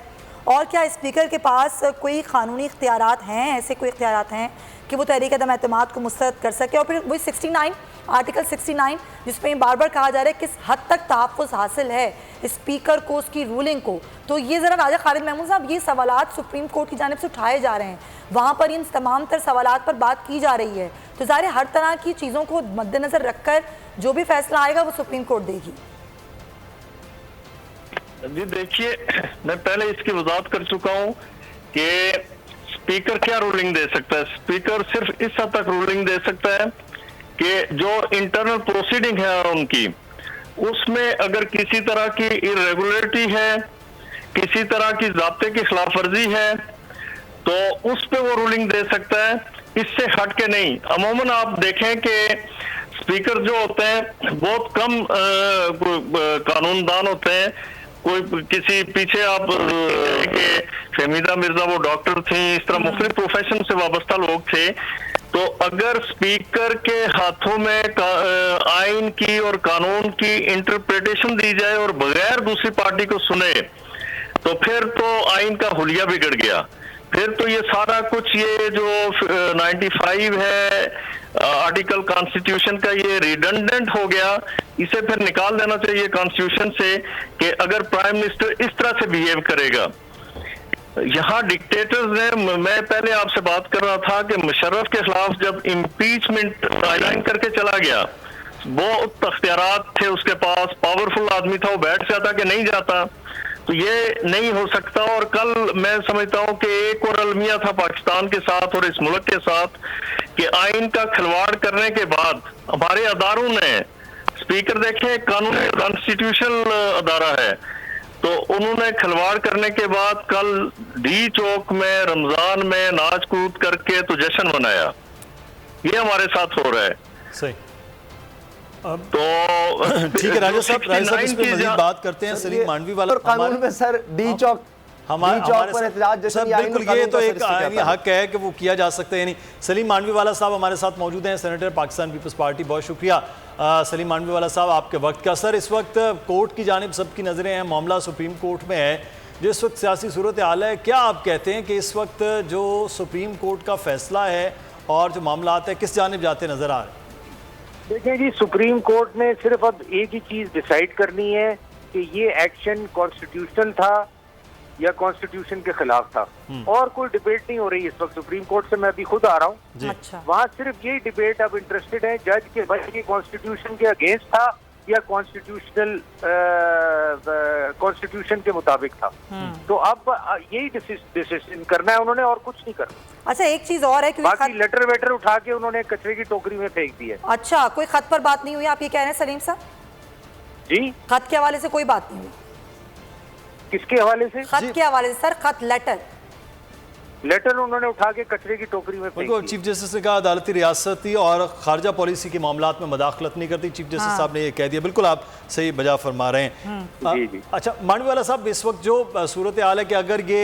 और क्या स्पीकर के पास कोई कानूनी इख्तियारात हैं, ऐसे कोई इख्तियारात हैं कि कि वो तहरीक अदम एतमाद को मुस्तरद कर सके। और फिर वही 69 आर्टिकल 69 जिसमें बार बार कहा जा रहा है किस हद तक तहफ़्फ़ुज़ हासिल है स्पीकर को उसकी रूलिंग को। तो ये ज़रा राजा खालिद महमूद साहब, ये सवालात सुप्रीम कोर्ट की जानिब से उठाए जा रहे हैं, वहाँ पर इन तमाम तर सवालात पर बात की जा रही है, तो ज़ाहिर हर तरह की चीज़ों को मद्देनज़र रखकर जो भी फैसला आएगा वो सुप्रीम कोर्ट देगी। जी देखिए, मैं पहले इसकी वजाहत कर चुका हूँ कि स्पीकर क्या रूलिंग दे सकता है। स्पीकर सिर्फ इस हद तक रूलिंग दे सकता है कि जो इंटरनल प्रोसीडिंग है उनकी, उसमें अगर किसी तरह की इरेगुलरिटी है, किसी तरह की ज़ाब्ते की खिलाफ वर्जी है, तो उस पे वो रूलिंग दे सकता है, इससे हट के नहीं। अमूमन आप देखें कि स्पीकर जो होते हैं बहुत कम कानूनदान होते हैं। कोई किसी पीछे आप फहमीदा मिर्जा वो डॉक्टर थी, इस तरह मुख्तलिफ प्रोफेशन से वाबस्ता लोग थे। तो अगर स्पीकर के हाथों में आइन की और कानून की इंटरप्रिटेशन दी जाए और बगैर दूसरी पार्टी को सुने, तो फिर तो आइन का हुलिया बिगड़ गया। फिर तो ये सारा कुछ, ये जो 95 है आर्टिकल कॉन्स्टिट्यूशन का, ये रिडंडेंट हो गया। इसे फिर निकाल देना चाहिए कॉन्स्टिट्यूशन से कि अगर प्राइम मिनिस्टर इस तरह से बिहेव करेगा। यहाँ डिक्टेटर्स ने, मैं पहले आपसे बात कर रहा था कि मुशर्रफ के खिलाफ जब इम्पीचमेंट ऐलान करके चला गया, बहुत अख्तियारात थे उसके पास, पावरफुल आदमी था, वो बैठ जाता कि नहीं जाता, तो ये नहीं हो सकता। और कल मैं समझता हूँ कि एक और अलमिया था पाकिस्तान के साथ और इस मुल्क के साथ कि आइन का खिलवाड़ करने के बाद हमारे अदारों ने, स्पीकर देखें कानून कॉन्स्टिट्यूशनल अदारा है, तो उन्होंने खिलवाड़ करने के बाद कल डी चौक में रमजान में नाच कूद करके तो जश्न मनाया। ये हमारे साथ हो रहा है। सही। तो ठीक है राजा साहब, इस पे मजीद बात करते हैं। सलीम मांडवी वाला कानून में सर डी चौक सर बिल्कुल, ये तो एक हक है कि वो किया जा सकता है। यानी सलीम मांडवी वाला साहब हमारे साथ मौजूद हैं, सेनेटर पाकिस्तान पीपल्स पार्टी। बहुत शुक्रिया सलीम मांडवी वाला साहब आपके वक्त का। सर इस वक्त कोर्ट की जानिब सबकी नज़रें हैं, मामला सुप्रीम कोर्ट में है, जो इस वक्त सियासी सूरत हाल है, क्या आप कहते हैं कि इस वक्त जो सुप्रीम कोर्ट का फैसला है और जो मामला है किस जानिब जाते नजर आ रहे हैं? देखें जी, सुप्रीम कोर्ट ने सिर्फ अब एक ही चीज डिसाइड करनी है कि ये एक्शन कॉन्स्टिट्यूशनल था या कॉन्स्टिट्यूशन के खिलाफ था, और कोई डिबेट नहीं हो रही इस वक्त सुप्रीम कोर्ट से। मैं अभी खुद आ रहा हूँ, अच्छा। वहाँ सिर्फ यही डिबेट अब इंटरेस्टेड है जज के भाई ये कॉन्स्टिट्यूशन के अगेंस्ट था या कॉन्स्टिट्यूशन के मुताबिक था। तो अब यही डिसीजन करना है उन्होंने, और कुछ नहीं करना। अच्छा, एक चीज और है कि बाकी लेटर वेटर उठा के उन्होंने कचरे की टोकरी में फेंक दी है। अच्छा, कोई खत पर बात नहीं हुई, आप ये कह रहे हैं सलीम साहब? जी, खत के हवाले से कोई बात नहीं हुई? किसके हवाले से? खत के हवाले से सर, खत लेटर उन्होंने उठा के कचरे की टोकरी में फेंक दी। चीफ जस्टिस ने कहा अदालती रियासती और खारजा पॉलिसी के मामलात में मदाखलत नहीं करती, चीफ जस्टिस साहब ने ये कह दिया। बिल्कुल आप सही बजा फरमा रहे हैं। जी। अच्छा मांडवी वाला साहब, इस वक्त जो सूरत हाल है कि अगर ये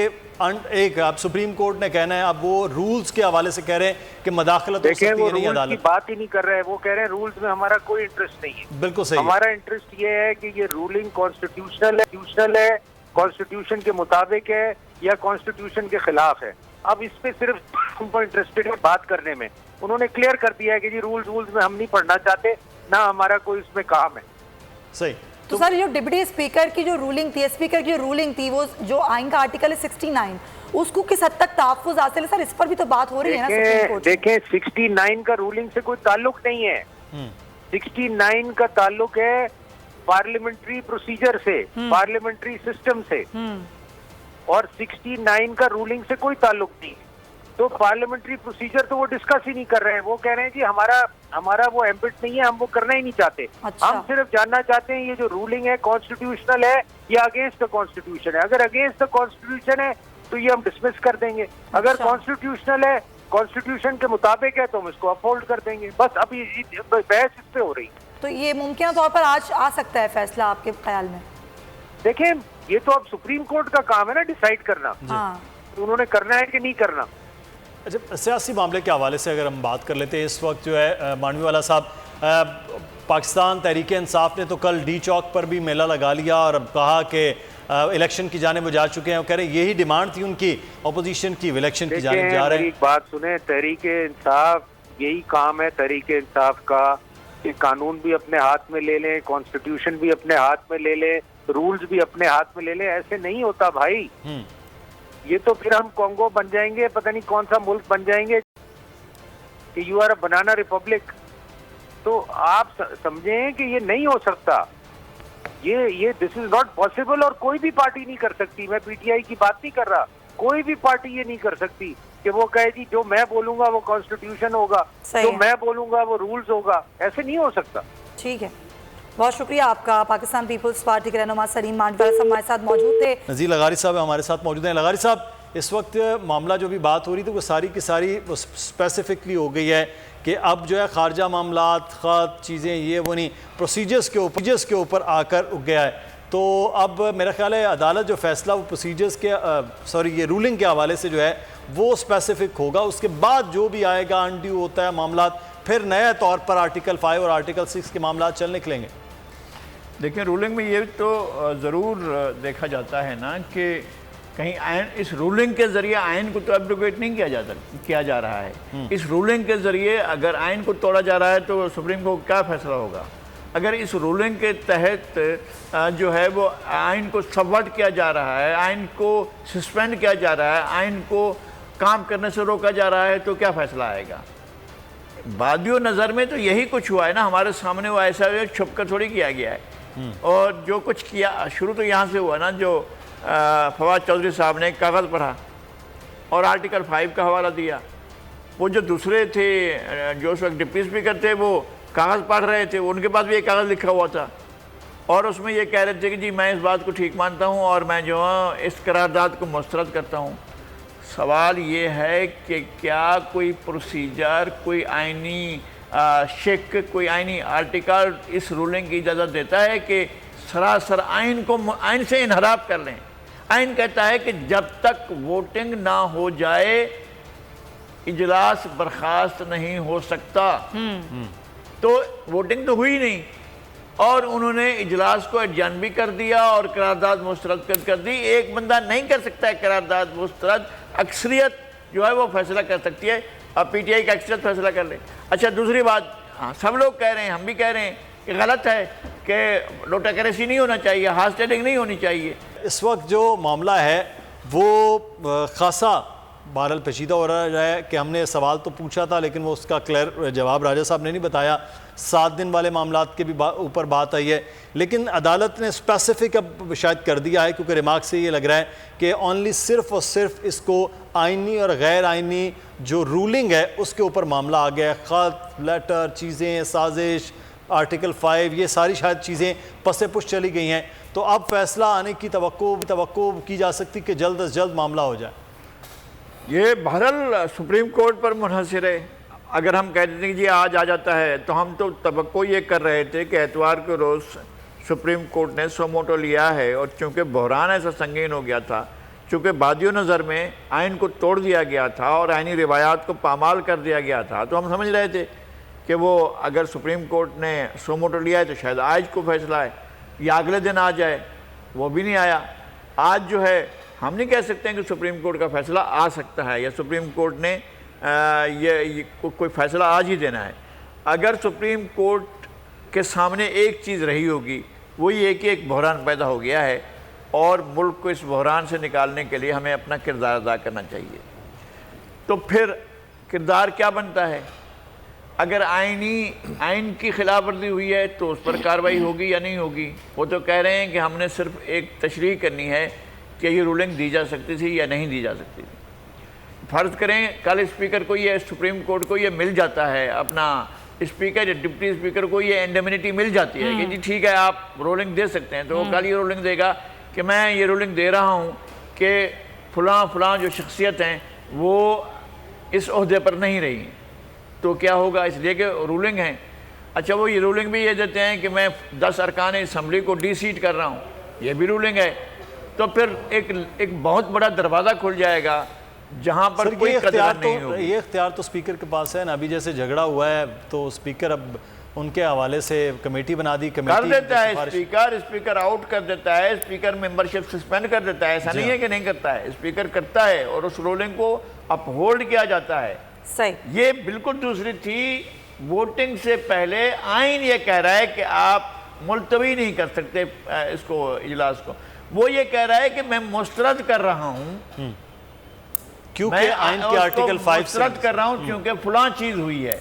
एक आप सुप्रीम कोर्ट ने कहना है, अब वो रूल्स के हवाले से कह रहे हैं कि मदाखलत हो सकती है, नहीं अदालत की बात ही नहीं कर रहे हैं। वो कह रहे हैं रूल्स में हमारा कोई इंटरेस्ट नहीं है। बिल्कुल सही। हमारा इंटरेस्ट ये है कि ये रूलिंग कॉन्स्टिट्यूशनल है, कॉन्स्टिट्यूशन के मुताबिक है या कॉन्स्टिट्यूशन के खिलाफ है। अब इस पे सिर्फ उनको इंटरेस्टेड है बात करने में। उन्होंने क्लियर कर दिया है कि जी रूल्स में हम नहीं पढ़ना चाहते, ना हमारा कोई इसमें काम है। सही। तो सर जो डिप्टी स्पीकर की जो रूलिंग थी, स्पीकर की रूलिंग थी, वो जो आइन का आर्टिकल है 69, उसको किस हद तक तहफ़्फ़ुज़ हासिल है सर? इस पर भी तो बात हो रही है ना सुप्रीम कोर्ट। देखें 69 का रूलिंग से कोई ताल्लुक नहीं है। 69 का ताल्लुक है पार्लियामेंट्री प्रोसीजर से, पार्लियामेंट्री सिस्टम से, और 69 का रूलिंग से कोई ताल्लुक नहीं। तो पार्लियामेंट्री प्रोसीजर तो वो डिस्कस ही नहीं कर रहे हैं। वो कह रहे हैं जी हमारा वो एम्बिट नहीं है, हम वो करना ही नहीं चाहते। अच्छा। हम सिर्फ जानना चाहते हैं ये जो रूलिंग है कॉन्स्टिट्यूशनल है या अगेंस्ट द कॉन्स्टिट्यूशन है। अगर अगेंस्ट द कॉन्स्टिट्यूशन है तो ये हम डिसमिस कर देंगे, अगर कॉन्स्टिट्यूशनल है, कॉन्स्टिट्यूशन के मुताबिक है, तो हम इसको अपहोल्ड कर देंगे। बस अभी बहस इस पे हो रही। तो ये मुमकिन तौर पर आज आ सकता है फैसला आपके ख्याल में? देखें, ये तो अब सुप्रीम कोर्ट का काम है ना डिसाइड करना। तो उन्होंने करना है कि नहीं करना। अच्छा, सियासी मामले के हवाले से अगर हम बात कर लेते हैं, इस वक्त जो है मांडवी वाला साहब, पाकिस्तान तहरीक इंसाफ ने तो कल डी चौक पर भी मेला लगा लिया और अब कहा कि इलेक्शन की जानिब वो जा चुके हैं। वो कह रहे हैं यही डिमांड थी उनकी अपोजिशन की, इलेक्शन की जानिब जा रहे हैं। एक बात सुने, तहरीके इंसाफ यही काम है तहरीके इंसाफ का कि कानून भी अपने हाथ में ले लें, कॉन्स्टिट्यूशन भी अपने हाथ में ले लें, रूल्स भी अपने हाथ में ले लें। ऐसे नहीं होता भाई। ये तो फिर हम कॉन्गो बन जाएंगे, पता नहीं कौन सा मुल्क बन जाएंगे कि you are a banana republic. तो आप समझें कि ये नहीं हो सकता, ये दिस इज नॉट पॉसिबल। और कोई भी पार्टी नहीं कर सकती। मैं पीटीआई की बात नहीं कर रहा, कोई भी पार्टी ये नहीं कर सकती कि वो कहे जी जो मैं बोलूंगा वो कॉन्स्टिट्यूशन होगा, जो मैं बोलूंगा वो रूल्स होगा। ऐसे नहीं हो सकता। ठीक है, बहुत शुक्रिया आपका। पाकिस्तान पीपल्स पार्टी के रहनुमा सलीम मांडवाला साहब हमारे साथ मौजूद थे। नज़ीर लगारी साहब हमारे साथ मौजूद हैं। लगारी साहब, इस वक्त मामला जो भी बात हो रही थी वो सारी की सारी स्पेसिफिकली हो गई है कि अब जो है खारजा मामलात, ख़त चीज़ें ये वो नहीं, प्रोसीजर्स के ऊपर आकर उग गया है। तो अब मेरा ख्याल है अदालत जो फैसला वो प्रोसीजर्स के ये रूलिंग के हवाले से जो है वो स्पेसिफिक होगा। उसके बाद जो भी आएगा अनड्यू होता है मामला, फिर नए तौर पर आर्टिकल 5 और आर्टिकल 6 के मामला चल निकलेंगे। देखिए, रूलिंग में ये तो ज़रूर देखा जाता है ना कि कहीं आयन, इस रूलिंग के ज़रिए आयन को तो एब्रोगेट नहीं किया जा रहा है। इस रूलिंग के ज़रिए अगर आयन को तोड़ा जा रहा है तो सुप्रीम कोर्ट क्या फैसला होगा? अगर इस रूलिंग के तहत जो है वो आयन को सबवर्ट किया जा रहा है, आयन को सस्पेंड किया जा रहा है, आयन को काम करने से रोका जा रहा है, तो क्या फैसला आएगा? बादियो नज़र में तो यही कुछ हुआ है ना, हमारे सामने वो ऐसा छुप कर थोड़ी किया गया है। और जो कुछ किया शुरू तो यहाँ से हुआ ना, जो फवाद चौधरी साहब ने कागज़ पढ़ा और आर्टिकल 5 का हवाला दिया। वो जो दूसरे थे जो उस वक्त डिप्टी स्पीकर थे वो कागज़ पढ़ रहे थे, उनके पास भी एक कागज़ लिखा हुआ था और उसमें ये कह रहे थे कि जी मैं इस बात को ठीक मानता हूँ और मैं जो है इस करारदाद को मुस्तरद करता हूँ। सवाल ये है कि क्या कोई प्रोसीजर, कोई आइनी शेक, कोई आइनी आर्टिकल इस रूलिंग की इजाज़त देता है कि सरासर आइन से इनहराफ कर लें? आइन कहता है कि जब तक वोटिंग ना हो जाए इजलास बर्खास्त नहीं हो सकता। तो वोटिंग तो हुई नहीं और उन्होंने इजलास को एडजर्न भी कर दिया और करारदाद मुस्तरद कर दी। एक बंदा नहीं कर सकता है करारदाद मुस्तरद, अक्सरियत जो है वो फैसला कर सकती है। अब पीटीआई का अक्सरियत फैसला कर ले। अच्छा, दूसरी बात, हाँ, सब लोग कह रहे हैं, हम भी कह रहे हैं कि गलत है कि लोटाक्रेसी नहीं होना चाहिए, हार्स ट्रेडिंग नहीं होनी चाहिए। इस वक्त जो मामला है वो खासा बहरहाल पेचीदा हो रहा है कि हमने सवाल तो पूछा था लेकिन वो उसका क्लियर जवाब राजा साहब ने नहीं बताया। 7 दिन वाले मामलात के भी ऊपर बात आई है, लेकिन अदालत ने स्पेसिफिक अब शायद कर दिया है क्योंकि रिमार्क से ये लग रहा है कि ओनली सिर्फ और सिर्फ इसको आइनी और गैर आइनी जो रूलिंग है उसके ऊपर मामला आ गया है। ख़त, लेटर, चीज़ें, साजिश, आर्टिकल 5, ये सारी शायद चीज़ें पसे पुश चली गई हैं। तो अब फैसला आने की तवक्को की जा सकती कि जल्द अज जल्द मामला हो जाए। ये बहरहाल सुप्रीम कोर्ट पर मुनहसर है। अगर हम कह देते हैं कि जी आज आ जाता है, तो हम तो तवक्को ये कर रहे थे कि एतवार के रोज़ सुप्रीम कोर्ट ने सोमोटो लिया है और चूँकि बहरान ऐसा संगीन हो गया था, चूँकि बादियो नज़र में आइन को तोड़ दिया गया था और आइनी रिवायात को पामाल कर दिया गया था, तो हम समझ रहे थे कि वो अगर सुप्रीम कोर्ट ने सोमोटो लिया है तो शायद आज को फैसला है या अगले दिन आ जाए। वो भी नहीं आया। आज जो है हम नहीं कह सकते हैं कि सुप्रीम कोर्ट का फैसला आ सकता है या सुप्रीम कोर्ट ने ये कोई फैसला आज ही देना है। अगर सुप्रीम कोर्ट के सामने एक चीज़ रही होगी वो ये कि एक बहरान पैदा हो गया है और मुल्क को इस बहरान से निकालने के लिए हमें अपना किरदार अदा करना चाहिए, तो फिर किरदार क्या बनता है? अगर आइन की खिलाफ वर्जी हुई है तो उस पर कार्रवाई होगी या नहीं होगी? वो तो कह रहे हैं कि हमने सिर्फ एक तशरीह करनी है कि ये रूलिंग दी जा सकती थी या नहीं दी जा सकती थी। फ़र्ज़ करें कल स्पीकर को ये, सुप्रीम कोर्ट को ये मिल जाता है, अपना स्पीकर या डिप्टी स्पीकर को ये इंडेमिनिटी मिल जाती है कि जी ठीक है आप रूलिंग दे सकते हैं, तो वो कल ये रूलिंग देगा कि मैं ये रूलिंग दे रहा हूँ कि फ़लाँ जो शख्सियत हैं वो इस ओहदे पर नहीं रही, तो क्या होगा? इसलिए कि रूलिंग है। अच्छा, वो ये रूलिंग भी ये देते हैं कि मैं 10 अरकान असम्बली को डी-सीट कर रहा हूँ, ये भी रूलिंग है। तो फिर एक बहुत बड़ा दरवाज़ा खुल जाएगा जहाँ पर कोई कदर नहीं होगी। ये इख्तियार तो स्पीकर के पास है ना। अभी जैसे झगड़ा हुआ है तो स्पीकर अब उनके हवाले से कमेटी बना दी, कर कमेटी देता है स्पीकर आउट कर देता है, स्पीकर मेंबरशिप सस्पेंड कर देता है। ऐसा नहीं है कि नहीं करता है, स्पीकर करता है और उस रूलिंग को अपहोल्ड किया जाता है। सही, ये बिल्कुल दूसरी थी। वोटिंग से पहले आइन ये कह रहा है कि आप मुलतवी नहीं कर सकते इसको, इजलास को। वो ये कह रहा है कि मैं मुस्तरद कर रहा हूँ, क्योंकि आइन के आर्टिकल 5 मुस्तरद कर रहा हूँ क्योंकि फलां चीज हुई है,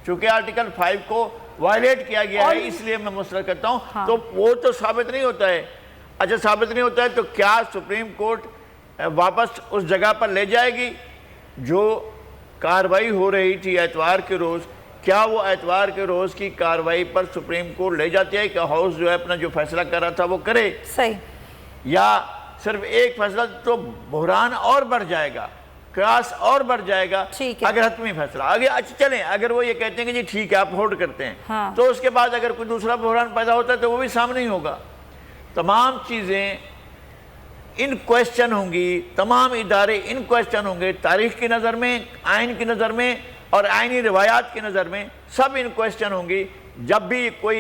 क्योंकि आर्टिकल 5 को वायलेट किया गया है, इसलिए मैं मुस्तरद करता हूँ। हाँ। तो वो तो साबित नहीं होता है। अच्छा, साबित नहीं होता है तो क्या सुप्रीम कोर्ट वापस उस जगह पर ले जाएगी जो कार्रवाई हो रही थी एतवार के रोज़? क्या वो एतवार के रोज़ की कार्रवाई पर सुप्रीम कोर्ट ले जाती है कि हाउस जो है अपना जो फैसला कर रहा था वो करे? सही, या सिर्फ एक फैसला? तो बहरान और बढ़ जाएगा, क्रास और बढ़ जाएगा अगर हतमी फैसला आगे। अच्छा चलें, अगर वो ये कहते हैं कि जी ठीक है आप होल्ड करते हैं, हाँ। तो उसके बाद अगर कोई दूसरा बहरान पैदा होता है तो वो भी सामने ही होगा। तमाम चीज़ें इन क्वेश्चन होंगी, तमाम इदारे इन क्वेश्चन होंगे, तारीख की नज़र में, आइन की नज़र में और आइनी रिवायात की नज़र में, सब इन क्वेश्चन होंगी जब भी कोई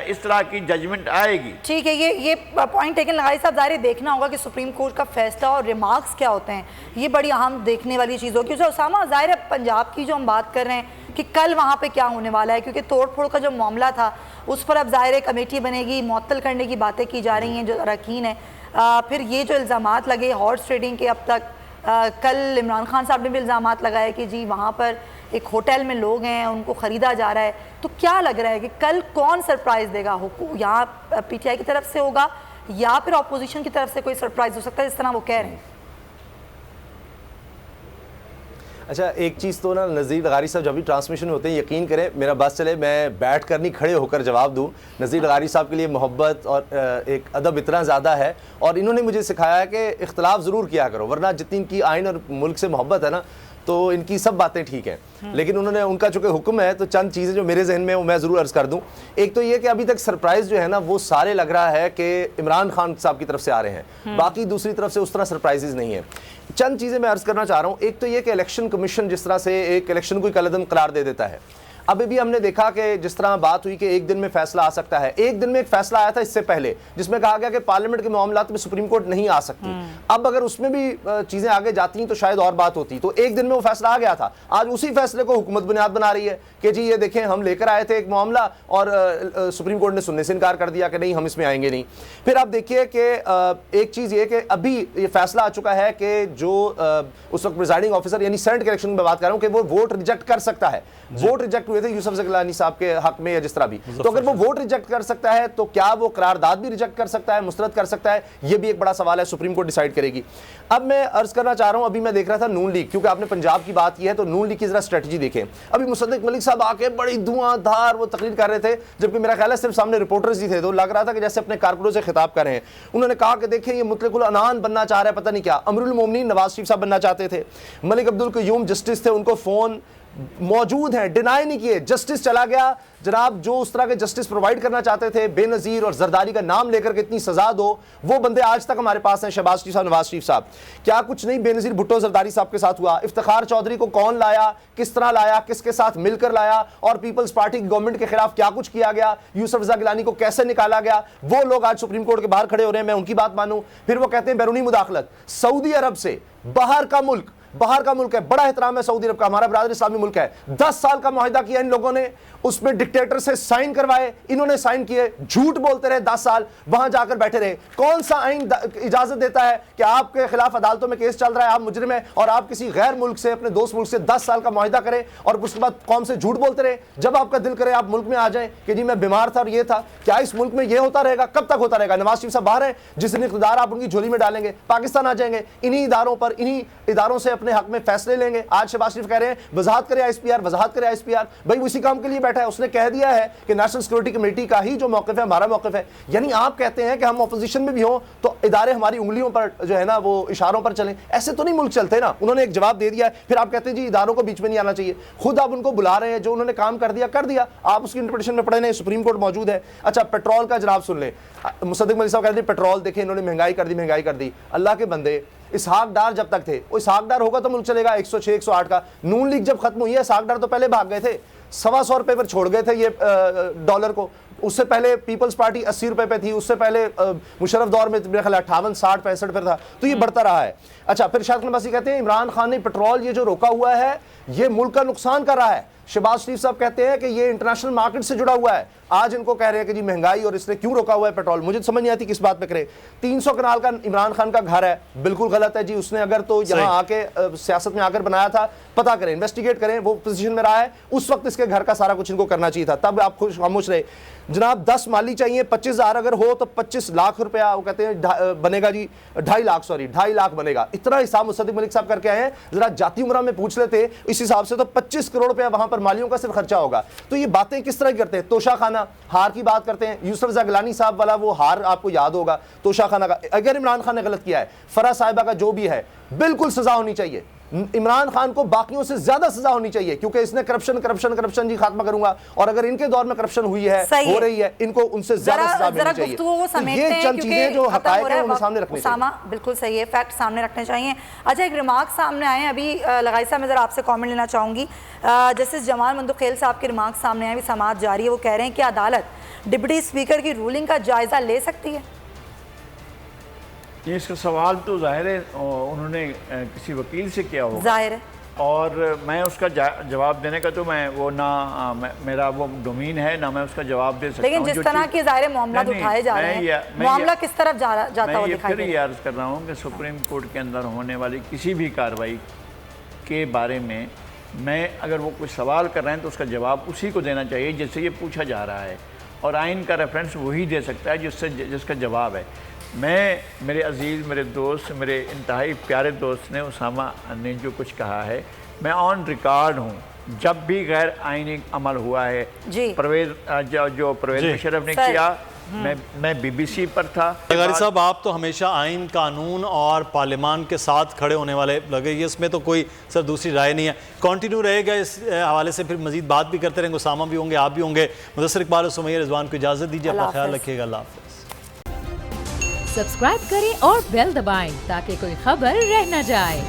इस तरह की जजमेंट आएगी। ठीक है, ये पॉइंट टेकन। लगाई साहब, ज़ाहिर देखना होगा कि सुप्रीम कोर्ट का फैसला और रिमार्क्स क्या होते हैं, ये बड़ी अहम देखने वाली चीज़ होगी। उसामा, ज़ाहिर है पंजाब की जो हम बात कर रहे हैं कि कल वहाँ पे क्या होने वाला है, क्योंकि तोड़ फोड़ का जो मामला था उस पर अब ज़ाहिर कमेटी बनेगी, मुअत्तल करने की बातें की जा रही हैं जो अरकान है। फिर ये जो इल्ज़ामात लगे हॉर्स ट्रेडिंग के, अब तक कल इमरान खान साहब ने भी इल्ज़ामात लगाए कि जी वहाँ पर एक होटल में लोग हैं, उनको ख़रीदा जा रहा है। तो क्या लग रहा है कि कल कौन सरप्राइज़ देगा? यहाँ पीटीआई की तरफ से होगा या फिर अपोजिशन की तरफ से कोई सरप्राइज़ हो सकता है, जिस तरह वो कह रहे हैं? अच्छा, एक चीज़ तो ना नज़ीर लगारी साहब जब भी ट्रांसमिशन होते हैं, यकीन करें मेरा बस चले मैं बैठ कर नहीं खड़े होकर जवाब दूं। नज़ीर लगारी साहब के लिए मोहब्बत और एक अदब इतना ज़्यादा है और इन्होंने मुझे सिखाया है कि इख्तलाफ ज़रूर किया करो, वरना जितनी इनकी आइन और मुल्क से मोहब्बत है ना तो इनकी सब बातें ठीक हैं। लेकिन उन्होंने, उनका चूँकि हुक्म है तो चंद चीज़ें जो मेरे जहन में वो मैं ज़रूर अर्ज़ कर दूँ। एक तो ये कि अभी तक सरप्राइज़ जो है ना वो सारे लग रहा है कि इमरान खान साहब की तरफ से आ रहे हैं, बाकी दूसरी तरफ से उस तरह सरप्राइजेज़ नहीं है। चंद चीज़ें मैं अर्ज़ करना चाह रहा हूँ। एक तो ये कि इलेक्शन कमीशन जिस तरह से एक इलेक्शन को कलअदम करार दे देता है, अभी भी हमने देखा कि जिस तरह बात हुई कि एक दिन में फैसला आ सकता है, एक दिन में एक फैसला आया था इससे पहले जिसमें कहा गया कि पार्लियामेंट के मामलात में सुप्रीम कोर्ट नहीं आ सकती। अब अगर उसमें भी चीज़ें आगे जाती तो शायद और बात होती। तो एक दिन में वो फैसला आ गया था, आज उसी फैसले को हुकूमत बुनियाद बना रही है कि जी ये देखें हम लेकर आए थे एक मामला और सुप्रीम कोर्ट ने सुनने से इनकार कर दिया कि नहीं हम इसमें आएंगे नहीं। फिर आप देखिए कि एक चीज़ ये कि अभी ये फैसला आ चुका है कि जो उस वक्त प्रिजाइडिंग ऑफिसर यानी सेनेट के इलेक्शन में बात कर रहा हूँ कि वो वोट रिजेक्ट कर सकता है। वोट रिजेक्ट हुए थे यूसुफ ज़गलानी साहब के हक में या जिस तरह भी, तो अगर वो वोट रिजेक्ट कर सकता है तो क्या वो करारदाद भी रिजेक्ट कर सकता है, मुस्तरद कर सकता है? ये भी एक बड़ा सवाल है, सुप्रीम कोर्ट डिसाइड करेगी। अब मैं अर्ज करना चाह रहा हूं, अभी मैं देख रहा था नून लीग, क्योंकि आपने पंजाब की बात की है तो नून लीग की जरा स्ट्रेटजी देखें। अभी मुसद्दिक मलिक साहब आके बड़ी धुआंधार वो तकरीर कर रहे थे, जबकि मेरा ख्याल है सिर्फ सामने रिपोर्टर्स ही थे, तो लग रहा था कि जैसे अपने कारकुनों से खिताब कर रहे हैं। उन्होंने कहा कि देखिए ये मुतलकुल अनान बनना चाह रहा है, पता नहीं क्या, अमरुल मोमिनीन नवाज शरीफ साहब बनना चाहते थे, मलिक अब्दुल क़य्यूम जस्टिस थे, उनको फोन मौजूद हैं, डिनाई नहीं किए, जस्टिस चला गया जनाब, जो उस तरह के जस्टिस प्रोवाइड करना चाहते थे, बेनज़ीर और जरदारी का नाम लेकर के इतनी सजा दो, वो बंदे आज तक हमारे पास हैं, शहबाज शरीफ साहब, नवाज शरीफ साहब। क्या कुछ नहीं बेनज़ीर भुट्टो जरदारी साहब के साथ हुआ? इफ्तिखार चौधरी को कौन लाया, किस तरह लाया, किसके साथ मिलकर लाया, और पीपल्स पार्टी गवर्नमेंट के खिलाफ क्या कुछ किया गया, यूसुफ रज़ा गिलानी को कैसे निकाला गया, वो लोग आज सुप्रीम कोर्ट के बाहर खड़े हो रहे हैं, मैं उनकी बात मानूं। फिर वो कहते हैं बैरूनी मुदाखलत, सऊदी अरब से, बाहर का मुल्क है, बड़ा एहतराम है सऊदी अरब का, हमारा बरादर इस्लामी मुल्क है, 10 साल का मुआहिदा किया इन लोगों ने, उसमें डिक्टेटर से साइन करवाए, इन्होंने साइन किए, झूठ बोलते रहे 10 साल, वहां जाकर बैठे रहे। कौन सा आइन इजाजत देता है कि आपके खिलाफ अदालतों में केस चल रहा है, आप मुजरिम है, और आप किसी गैर मुल्क से, अपने दोस्त मुल्क से 10 साल का मुआहिदा करें और उसके बाद कौम से झूठ बोलते रहे? जब आपका दिल करे आप मुल्क में आ जाए कि जी मैं बीमार था और ये था। क्या इस मुल्क में ये होता रहेगा? कब तक होता रहेगा? नवाज शरीफ साहब बाहर है, जिस दिन इक़्तिदार आप उनकी झोली में डालेंगे, पाकिस्तान आ जाएंगे, इन्हीं इदारों से अपने हक में फैसले लेंगे। आज शहबाज शरीफ कह रहे हैं वजाहत करे ISPR, भाई उसी काम के लिए बैठा है, उसने कह दिया है कि नेशनल सिक्योरिटी कमेटी का ही जो मौक़िफ़ है हमारा मौक़िफ़ है। यानी आप कहते हैं कि हम अपोजिशन में भी हों तो इदारे हमारी उंगलियों पर जो है ना वो इशारों पर चलें, ऐसे तो नहीं मुल्क चलते ना। उन्होंने एक जवाब दे दिया है, फिर आप कहते हैं जी इदारों को बीच में नहीं आना चाहिए। खुद आप उनको बुला रहे हैं, जो उन्होंने काम कर दिया, आप उसकी इंटरप्रिटेशन में पढ़े नहीं, सुप्रीम कोर्ट मौजूद है। अच्छा, पेट्रोल का जनाब सुन लें, मुसद्दिक मलिक साहब कहते हैं पेट्रोल देखें इन्होंने महंगाई कर दी। अल्लाह के बंदे, इसहाक डार जब तक थे, वो इसहाक डार होगा तो मुल्क चलेगा 106 108 का। नून लीग जब खत्म हुई है, इसहाक डार तो पहले भाग गए थे। 125 रुपए पर छोड़ गए थे ये डॉलर को। उससे पहले पीपल्स पार्टी 80 रुपए पे थी, उससे पहले मुशर्रफ दौर में मेरा ख्याल 58, 60, 65 पर था। तो ये बढ़ता रहा है। अच्छा, फिर शाहिद खान अब्बासी कहते हैं इमरान खान ने पेट्रोल ये जो रोका हुआ है ये मुल्क का नुकसान कर रहा है। शहबाज शरीफ साहब कहते हैं कि ये इंटरनेशनल मार्केट से जुड़ा हुआ है। आज इनको कह रहे हैं कि जी महंगाई और इसने क्यों रोका हुआ है पेट्रोल। मुझे समझ नहीं आती किस बात पे करे। 300 कनाल का इमरान खान का घर है, बिल्कुल गलत है जी। उसने अगर तो यहाँ आके सियासत में आकर बनाया था, पता करें, इन्वेस्टिगेट करें, वो पोजीशन में रहा है, उस वक्त इसके घर का सारा कुछ इनको करना चाहिए था, तब आप खामोश रहे। जनाब 10 माली चाहिए, 25,000 अगर हो तो 25 लाख रुपया वो कहते हैं बनेगा जी, 2.5 लाख बनेगा। इतना हिसाब मुसद्दिक मलिक साहब करके आए हैं। जरा जाती उम्रा में पूछ लेते इस हिसाब से तो 25 करोड़ रुपया वहां पर मालियों का सिर्फ खर्चा होगा। तो ये बातें किस तरह करते हैं। तोशा खाना हार की बात करते हैं, यूसुफ ज़गलानी साहब वाला वो हार आपको याद होगा तोशा खाना का। अगर इमरान खान ने गलत किया है, फरा साहिबा का जो भी है, बिल्कुल सजा होनी चाहिए। इमरान खान को बाकियों से ज्यादा सजा होनी चाहिए, क्योंकि इसने करप्शन जी खात्मा करूंगा, और अगर इनके दौर में करप्शन हुई है, हो रही है, इनको उनसे ज्यादा सजा मिलनी चाहिए। तो ये चंद चीजें जो हकायक है उन्हें सामने रखनी चाहिए। बिल्कुल सही है, फैक्ट सामने रखने चाहिए। अच्छा, एक रिमार्क सामने आए अभी, लगाई साहब मैं जरा आपसे कमेंट लेना चाहूंगी। जस्टिस जमाल मंदुखेल साहब के रिमार्क सामने आए, अभी समाअत जारी है। वो कह रहे हैं कि अदालत डिप्टी स्पीकर की रूलिंग का जायजा ले सकती है। ये इसका सवाल तो जाहिर है उन्होंने किसी वकील से किया होगा, जाहिर है, और मैं उसका जवाब देने का तो मैं वो ना मेरा वो डोमेन है ना मैं उसका जवाब दे सकता हूं। लेकिन जिस तरह के ज़ाहिर मामला उठाए जा रहे हैं, मामला किस तरफ जाता हुआ दिखाई दे रहा है। अर्ज कर रहा हूँ कि सुप्रीम कोर्ट के अंदर होने वाली किसी भी कार्रवाई के बारे में मैं अगर वो कोई सवाल कर रहे हैं तो उसका जवाब उसी को देना चाहिए जिससे ये पूछा जा रहा है, और आइन का रेफरेंस वही दे सकता है जिसका जवाब है। मैं, मेरे अजीज़, मेरे दोस्त, मेरे इंतहाई प्यारे दोस्त ने, उसामा ने जो कुछ कहा है, मैं ऑन रिकॉर्ड हूँ। जब भी गैर आइनी अमल हुआ है, परवेज जो परवेज मुशर्रफ ने किया, मैं बीबीसी पर था। लगारी साहब, आप तो हमेशा आइन, कानून और पार्लियामान के साथ खड़े होने वाले लगे, ये इसमें तो कोई सर दूसरी राय नहीं है। कंटिन्यू रहेगा इस हवाले से, फिर मजीद बात भी करते रहेंगे। उसामा भी होंगे, आप भी होंगे। मुदस्सिर इकबाल और सुमैया रिजवान को इजाज़त दीजिए। अपना ख्याल रखिएगा। अल्लाह हाफ़िज़। सब्सक्राइब करें और बेल दबाएं ताकि कोई खबर रह न जाए।